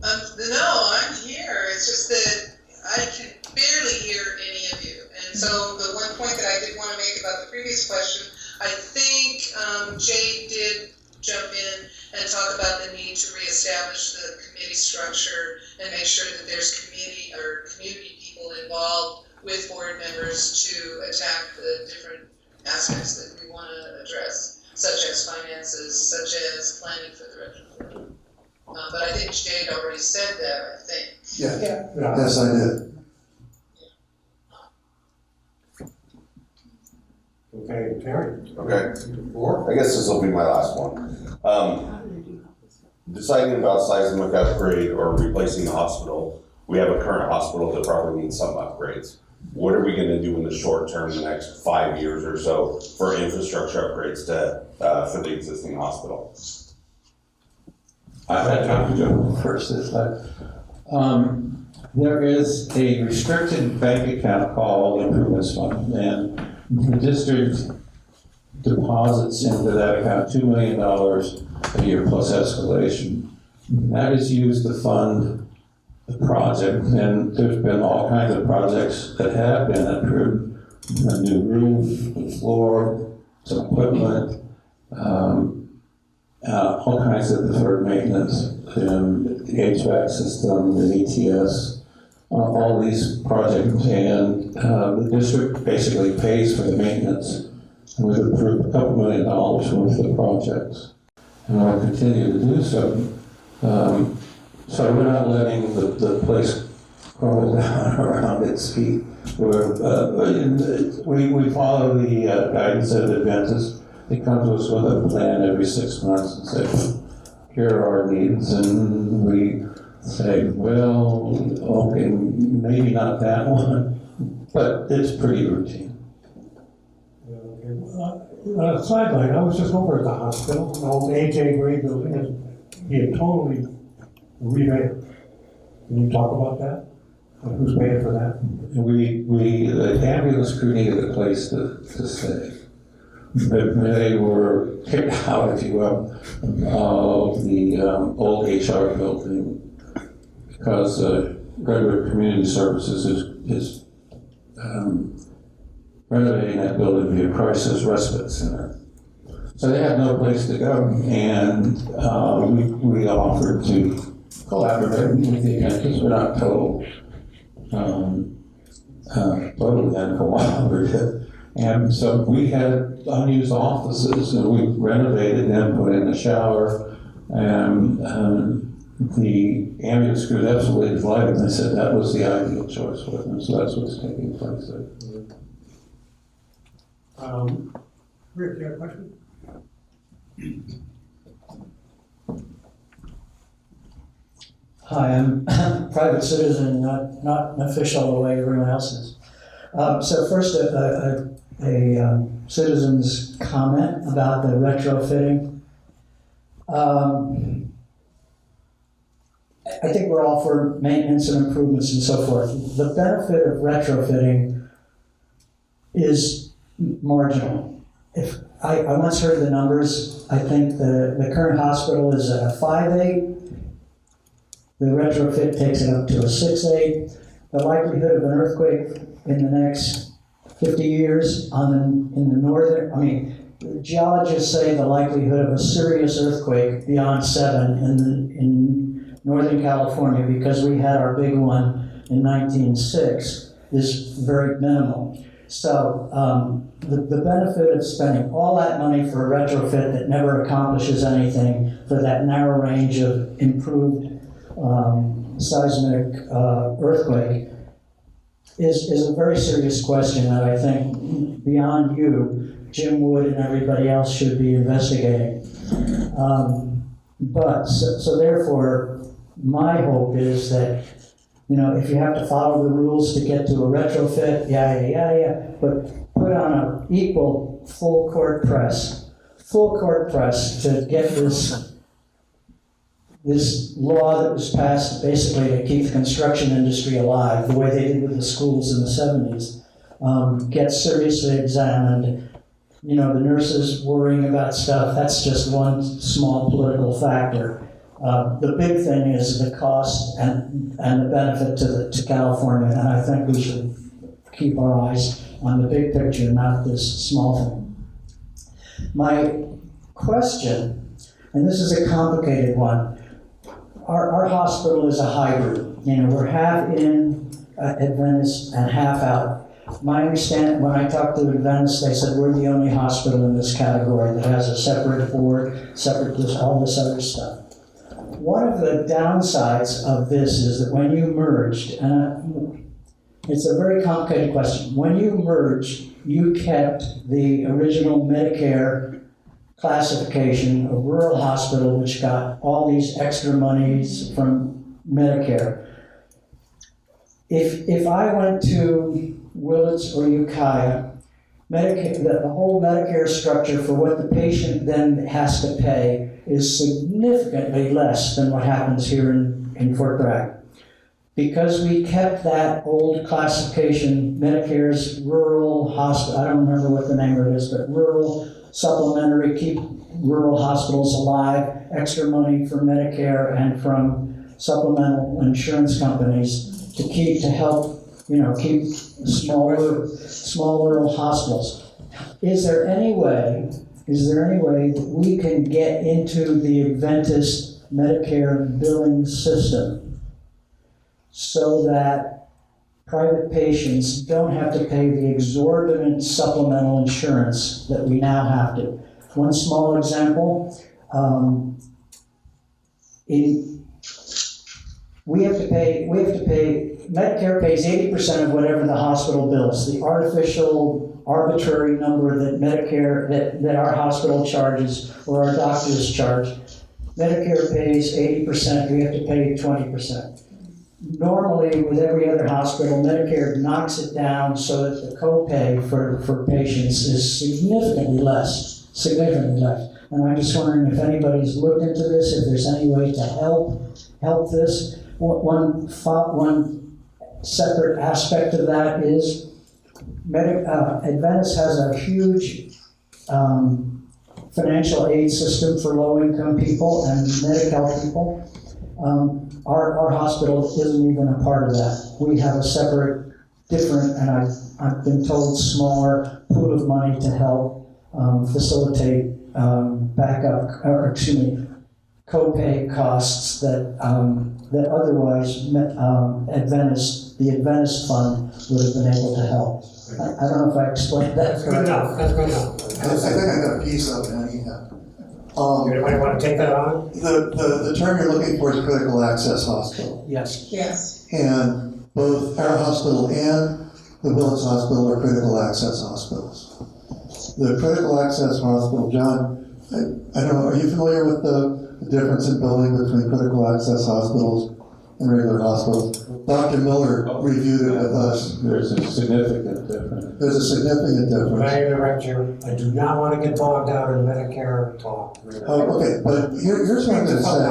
No, I'm here. It's just that I can barely hear any of you. And so the one point that I did want to make about the previous question, I think Jade did jump in and talk about the need to reestablish the committee structure and make sure that there's community people involved with board members to attack the different aspects that we want to address, such as finances, such as planning for the retrofit. But I think Jade already said that, I think. Yeah, Yeah. yes, I did. Okay, Terry? Okay, Four? I guess this will be my last one. Deciding about seismic upgrade or replacing the hospital, we have a current hospital that probably needs some upgrades. What are we gonna do in the short term, the next 5 years or so, for infrastructure upgrades for the existing hospital? I've had time to go first this time. There is a restricted bank account called Improvements Fund, and the district deposits into that account $2 million a year plus escalation. That is used to fund the project, and there's been all kinds of projects that have been approved. A new roof, a floor, some equipment, all kinds of deferred maintenance, the HVAC system, the ATS, all these projects, and the district basically pays for the maintenance. And we've approved a couple $1 million worth of projects, and we'll continue to do so. So we're not letting the place crumble down around its feet. We follow the guidance of Adventist. They come to us with a plan every 6 months and say, here are our needs, and we say, well, okay, maybe not that one, but it's pretty routine. Sideline, I was just over at the hospital, the old A.J. Gray building, and he had totally revamped. Can you talk about that? And who's paying for that? The ambulance crew needed a place to stay. They were kicked out, if you will, of the old HR building because Redwood Community Services is renovating that building to be a crisis respite center. So they had no place to go, and we offered to collaborate with the because we're not totally uncooperative. And so we had unused offices, and we renovated them, put in a shower, and the ambulance crew absolutely delighted. They said that was the ideal choice for them, so that's what's taking place there. Rick, you have a question? Hi, I'm a private citizen, not an official the way everyone else is. So first, a citizen's comment about the retrofitting. I think we're all for maintenance and improvements and so forth. The benefit of retrofitting is marginal. If I once heard the numbers, I think the current hospital is at a 5.8. The retrofit takes it up to a 6.8. The likelihood of an earthquake in the next 50 years in the northern, geologists say the likelihood of a serious earthquake beyond 7 in Northern California, because we had our big one in 1906, is very minimal. So the benefit of spending all that money for a retrofit that never accomplishes anything for that narrow range of improved seismic earthquake is a very serious question that I think beyond you, Jim Wood and everybody else should be investigating. So therefore, my hope is that, if you have to follow the rules to get to a retrofit, but put on an equal full court press to get this law that was passed basically to keep the construction industry alive, the way they did with the schools in the 70s, gets seriously examined. The nurses worrying about stuff, that's just one small political factor. The big thing is the cost and the benefit to California, and I think we should keep our eyes on the big picture, not this small thing. My question and this is a complicated one. Our hospital is a hybrid. We're half in Adventist and half out. My understanding, when I talked to Adventist, they said we're the only hospital in this category that has a separate board, separate all this other stuff. One of the downsides of this is that when you merged, and it's a very complicated question, when you merged, you kept the original Medicare classification of rural hospital, which got all these extra monies from Medicare. If I went to Willits or Ukiah, Medicare, the whole Medicare structure for what the patient then has to pay is significantly less than what happens here in Fort Bragg. Because we kept that old classification, Medicare's rural hospital, I don't remember what the name of it is, but rural supplementary, keep rural hospitals alive, extra money from Medicare and from supplemental insurance companies to help, keep small rural hospitals. Is there any way that we can get into the Adventist Medicare billing system so that private patients don't have to pay the exorbitant supplemental insurance that we now have to? One small example, we have to pay, Medicare pays 80% of whatever the hospital bills. The artificial, arbitrary number that Medicare, that our hospital charges or our doctors charge, Medicare pays 80%, we have to pay 20%. Normally, with every other hospital, Medicare knocks it down so that the copay for patients is significantly less. And I'm just wondering if anybody's looked into this, if there's any way to help this. One separate aspect of that is Adventist has a huge financial aid system for low-income people and Medi-Cal people. Our hospital isn't even a part of that. We have a separate, different, and I've been told smaller pool of money to help facilitate copay costs that otherwise the Adventist Fund would have been able to help. I don't know if I explained that That's good enough, that's good enough. I think I got a piece of it, anyhow. Anybody want to take that on? The term you're looking for is critical access hospital. Yes. Yes. And both our hospital and the Willits Hospital are critical access hospitals. The critical access hospital, John, I don't know, are you familiar with the difference in billing between critical access hospitals and regular hospitals? Dr. Miller reviewed it with us. There's a significant difference. There's a significant difference. Can I interrupt you? I do not want to get bogged down in Medicare talk. Okay, but here's what I'm going to say.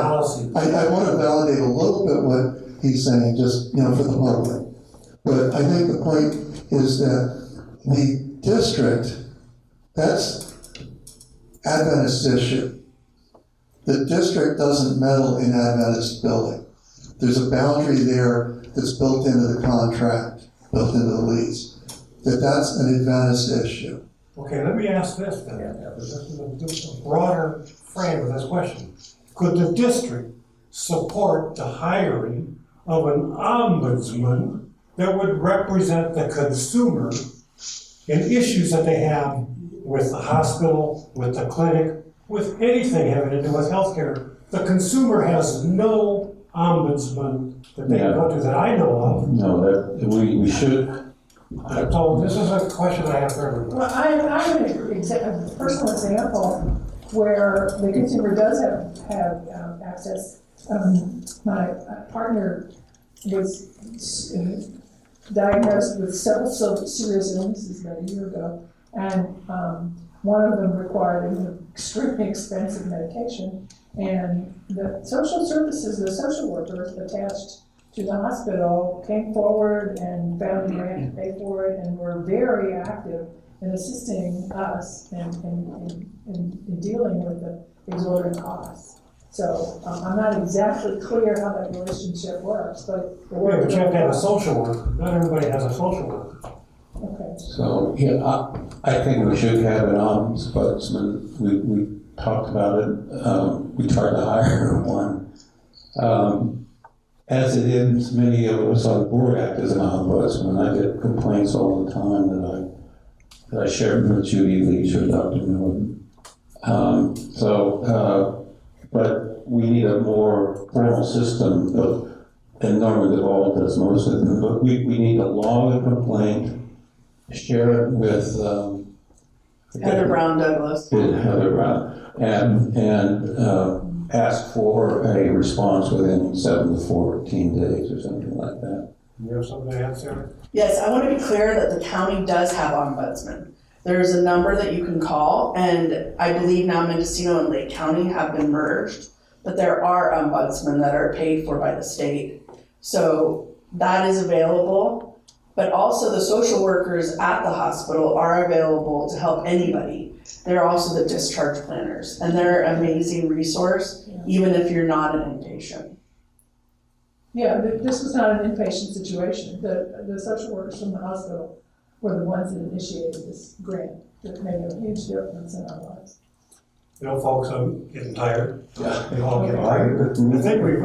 I want to validate a little bit what he's saying, just for the public. But I think the point is that the district, that's Adventist issue. The district doesn't meddle in Adventist billing. There's a boundary there that's built into the contract, built into the lease, that's an Adventist issue. Okay, let me ask this then. This is a broader frame of this question. Could the district support the hiring of an ombudsman that would represent the consumer in issues that they have with the hospital, with the clinic, with anything having to do with healthcare? The consumer has no ombudsman that they can go to that I know of. No, that we should. So this is a question I have for everybody. Well, I have a personal example where the consumer does have access. My partner was diagnosed with several serious illnesses about a year ago, and one of them required an extremely expensive medication, and the social services, the social workers attached to the hospital came forward and found a grant to pay for it, and were very active in assisting us in dealing with the exorbitant costs. So I'm not exactly clear how that relationship works, but Yeah, but you have to have a social worker. Not everybody has a social worker. okay. So, I think we should have an ombudsman. We talked about it. We tried to hire one. As it is, many of us on the board act as an ombudsman. I get complaints all the time that I shared with Judy Leach or Dr. Miller. But we need a more formal system and Norman DeVault does most of them, but we need to log a complaint, share it with Heather Brown Douglas. Heather Brown, and ask for a response within 7 to 14 days or something like that. You have something to add, Sarah? Yes, I want to be clear that the county does have ombudsman. There's a number that you can call, and I believe now Mendocino and Lake County have been merged, but there are ombudsmen that are paid for by the state. So that is available, but also the social workers at the hospital are available to help anybody. They're also the discharge planners, and they're an amazing resource, even if you're not an inpatient. Yeah, this was not an inpatient situation. The social workers from the hospital were the ones that initiated this grant that made a huge difference in our lives. You know, folks, I'm getting tired. Yeah. We all get tired. I think we've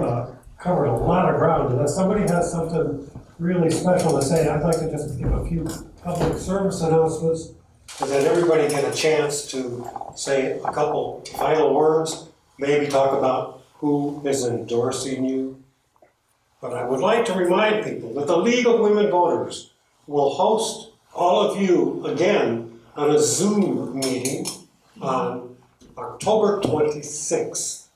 covered a lot of ground. Unless somebody has something really special to say, I'd like to just give a few public service announcements and then everybody get a chance to say a couple final words, maybe talk about who is endorsing you. But I would like to remind people that the League of Women Voters will host all of you again on a Zoom meeting on October 26th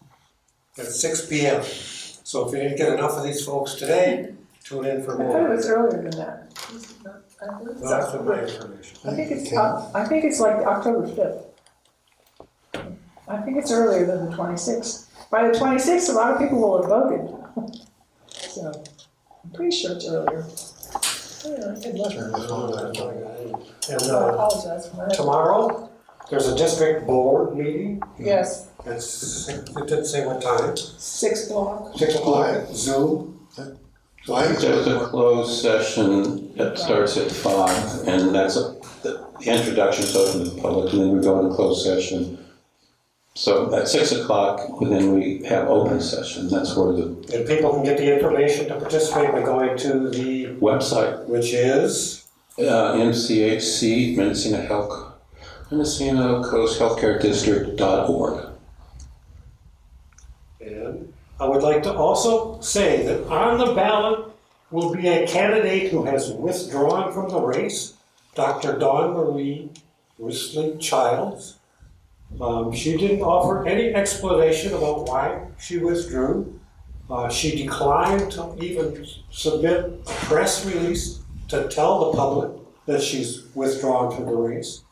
at 6 p.m. So if you didn't get enough of these folks today, tune in for I thought it more. was earlier than that. No, that's my information. I think it's like October 5th. I think it's earlier than the 26th. By the 26th, a lot of people will have voted. So I'm pretty sure it's earlier. And I apologize for that. tomorrow, there's a district board meeting. Yes, It didn't say what time. 6 o'clock. 6 o'clock, Zoom. So I think There's a closed session that starts at 5, and that's the introduction is open to the public, and then we go into closed session. So at 6 o'clock, then we have open session. That's where the And people can get the information to participate by going to the, website, which is, MCHC, Mendocino Coast Healthcare District.org. and I would like to also say that on the ballot will be a candidate who has withdrawn from the race, Dr. Dawn Marie Risley Childs. She didn't offer any explanation about why she withdrew. She declined to even submit a press release to tell the public that she's withdrawn from the race.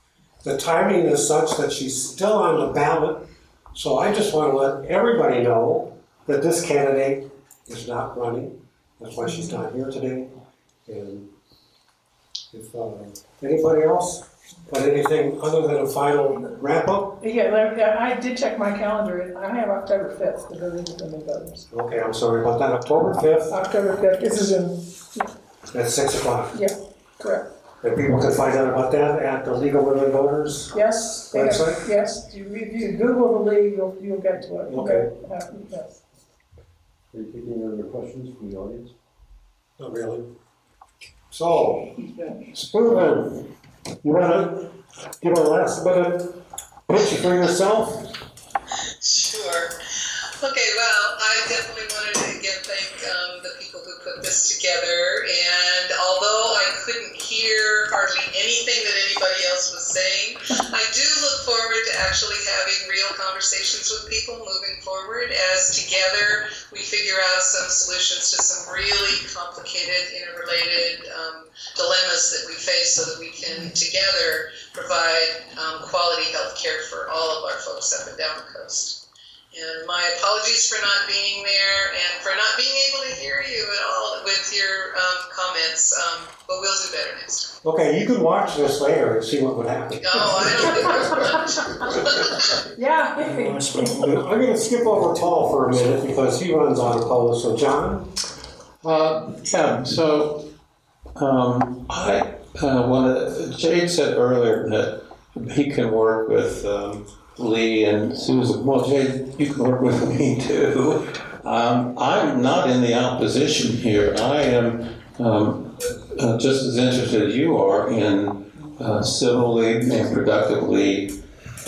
The timing is such that she's still on the ballot, so I just want to let everybody know that this candidate is not running. That's why she's not here today. And if anybody else got anything other than a final wrap up? Yeah, I did check my calendar. I have October 5th to go into the new voters. Okay, I'm sorry about that. October 5th October 5th, this is in, at 6 o'clock. yeah, correct. And people can find out about that at the League of Women Voters. Yes, they have- Website? yes, if you Google the league, you'll get to it. Okay. Yes. Are you taking any other questions from the audience? Not really. So, Spoonman, you want to give a last minute pitch for yourself? Sure. Okay, well, I definitely wanted to again thank the people who put this together. And although I couldn't hear hardly anything that anybody else was saying, I do look forward to actually having real conversations with people moving forward as together we figure out some solutions to some really complicated, interrelated dilemmas that we face so that we can together provide quality health care for all of our folks up and down the coast. And my apologies for not being there and for not being able to hear you at all with your comments, but we'll do better next time. Okay, you can watch this later and see what would happen. Oh, I don't think there's much. Yeah. I'm going to skip over Paul for a minute because he runs on opposed. So, John? Yeah, so I want to, Jade said earlier that he can work with Lee and Susan, well, Jay, you can work with me too. I'm not in the opposition here. I am just as interested as you are in civilly and productively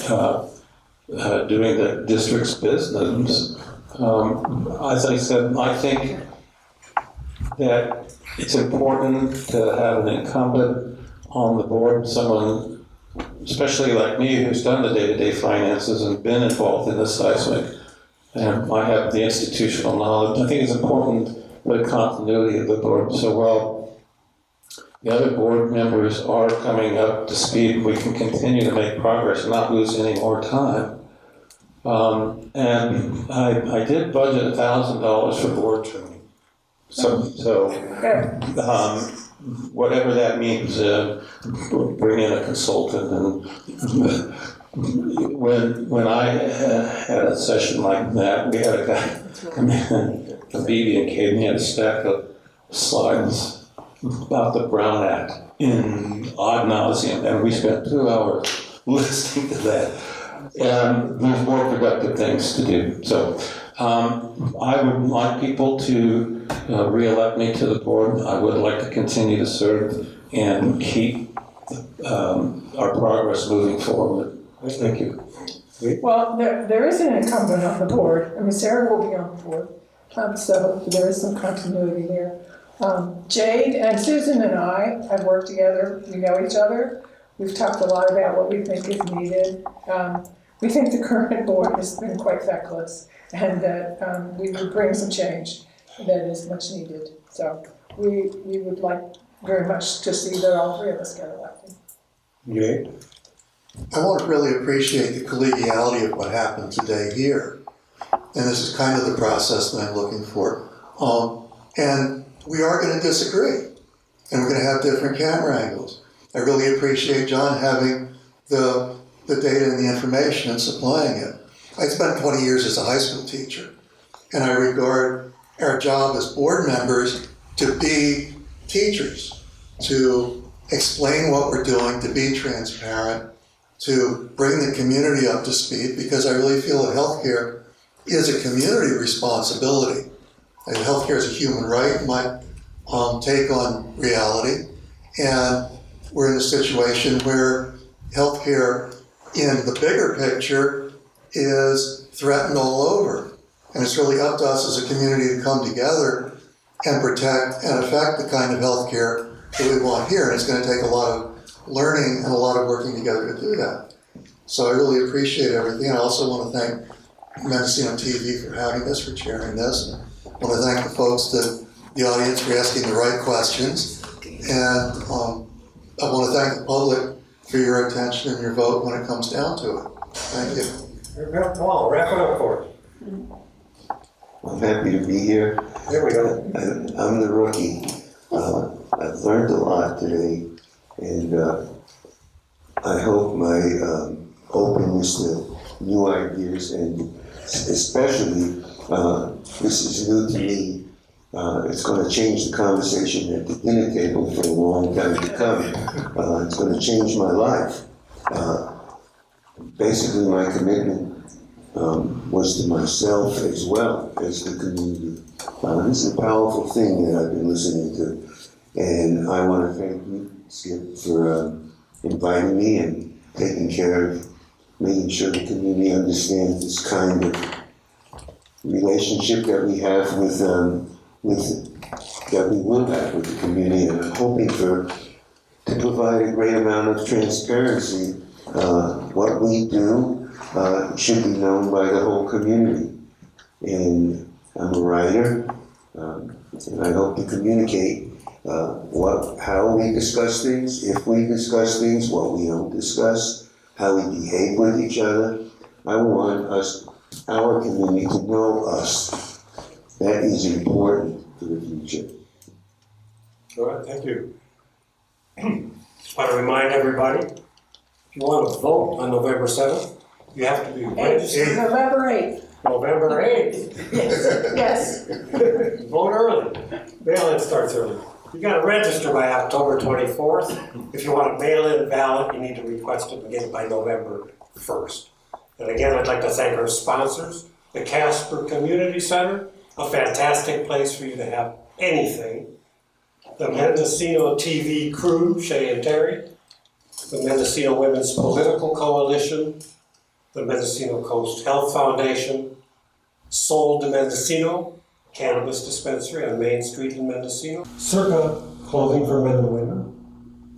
doing the district's business. As I said, I think that it's important to have an incumbent on the board, someone, especially like me, who's done the day-to-day finances and been involved in the seismic, and I have the institutional knowledge. I think it's important for the continuity of the board. So while the other board members are coming up to speed, we can continue to make progress and not lose any more time. And I did budget $1,000 for board training. So whatever that means, bring in a consultant. And when I had a session like that, we had a guy come in, a BB, and gave me a stack of slides about the Brown Act in ad nauseum, and we spent 2 hours listening to that. And there's more productive things to do. So I would like people to re-elect me to the board. I would like to continue to serve and keep our progress moving forward. Thank you. Well, there is an incumbent on the board. I mean, Sarah will be on the board, so there is some continuity there. Jade and Susan and I have worked together. We know each other. We've talked a lot about what we think is needed. We think the current board has been quite feckless, and that we would bring some change that is much needed. So we would like very much to see that all three of us get elected. Jade? I want to really appreciate the collegiality of what happened today here. And this is kind of the process that I'm looking for. And we are going to disagree. And we're going to have different camera angles. I really appreciate John having the data and the information and supplying it. I spent 20 years as a high school teacher. And I regard our job as board members to be teachers, to explain what we're doing, to be transparent, to bring the community up to speed, because I really feel that healthcare is a community responsibility. And healthcare is a human right, my take on reality. And we're in a situation where healthcare in the bigger picture is threatened all over. And it's really up to us as a community to come together and protect and affect the kind of healthcare that we want here. And it's going to take a lot of learning and a lot of working together to do that. So I really appreciate everything. I also want to thank Mendocino TV for having us, for chairing this. And I want to thank the folks, the audience, for asking the right questions. And I want to thank the public for your attention and your vote when it comes down to it. Thank you. Paul, wrap it up for us. I'm happy to be here. There we go. I'm the rookie. I've learned a lot today, and I hope my openness to new ideas, and especially, this is new to me, it's going to change the conversation at the dinner table for a long time to come. It's going to change my life. Basically, my commitment was to myself as well as the community. This is a powerful thing that I've been listening to. And I want to thank you, Skip, for inviting me and taking care of making sure the community understands this kind of relationship that we have with that we will have with the community. And I'm hoping to provide a great amount of transparency. What we do should be known by the whole community. And I'm a writer, and I hope to communicate how we discuss things, if we discuss things, what we don't discuss, how we behave with each other. I want our community to know us. That is important for the future. All right, thank you. Just want to remind everybody, if you want to vote on November 7th, you have to be registered. November 8th. November 8th. Yes. Vote early. Mail-in starts early. You got to register by October 24th. If you want a mail-in ballot, you need to request it and get it by November 1st. And again, I'd like to thank our sponsors, the Casper Community Center, a fantastic place for you to have anything, the Mendocino TV crew, Shay and Terry, the Mendocino Women's Political Coalition, the Mendocino Coast Health Foundation, Sol de Mendocino, cannabis dispensary on Main Street in Mendocino, Circa Clothing for Men and Women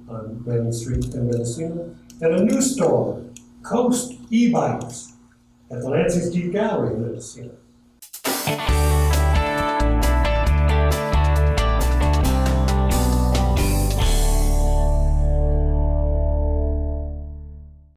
on Main Street in Mendocino, and a new store, Coast E-Bikes, at the Lansing Street Gallery in Mendocino.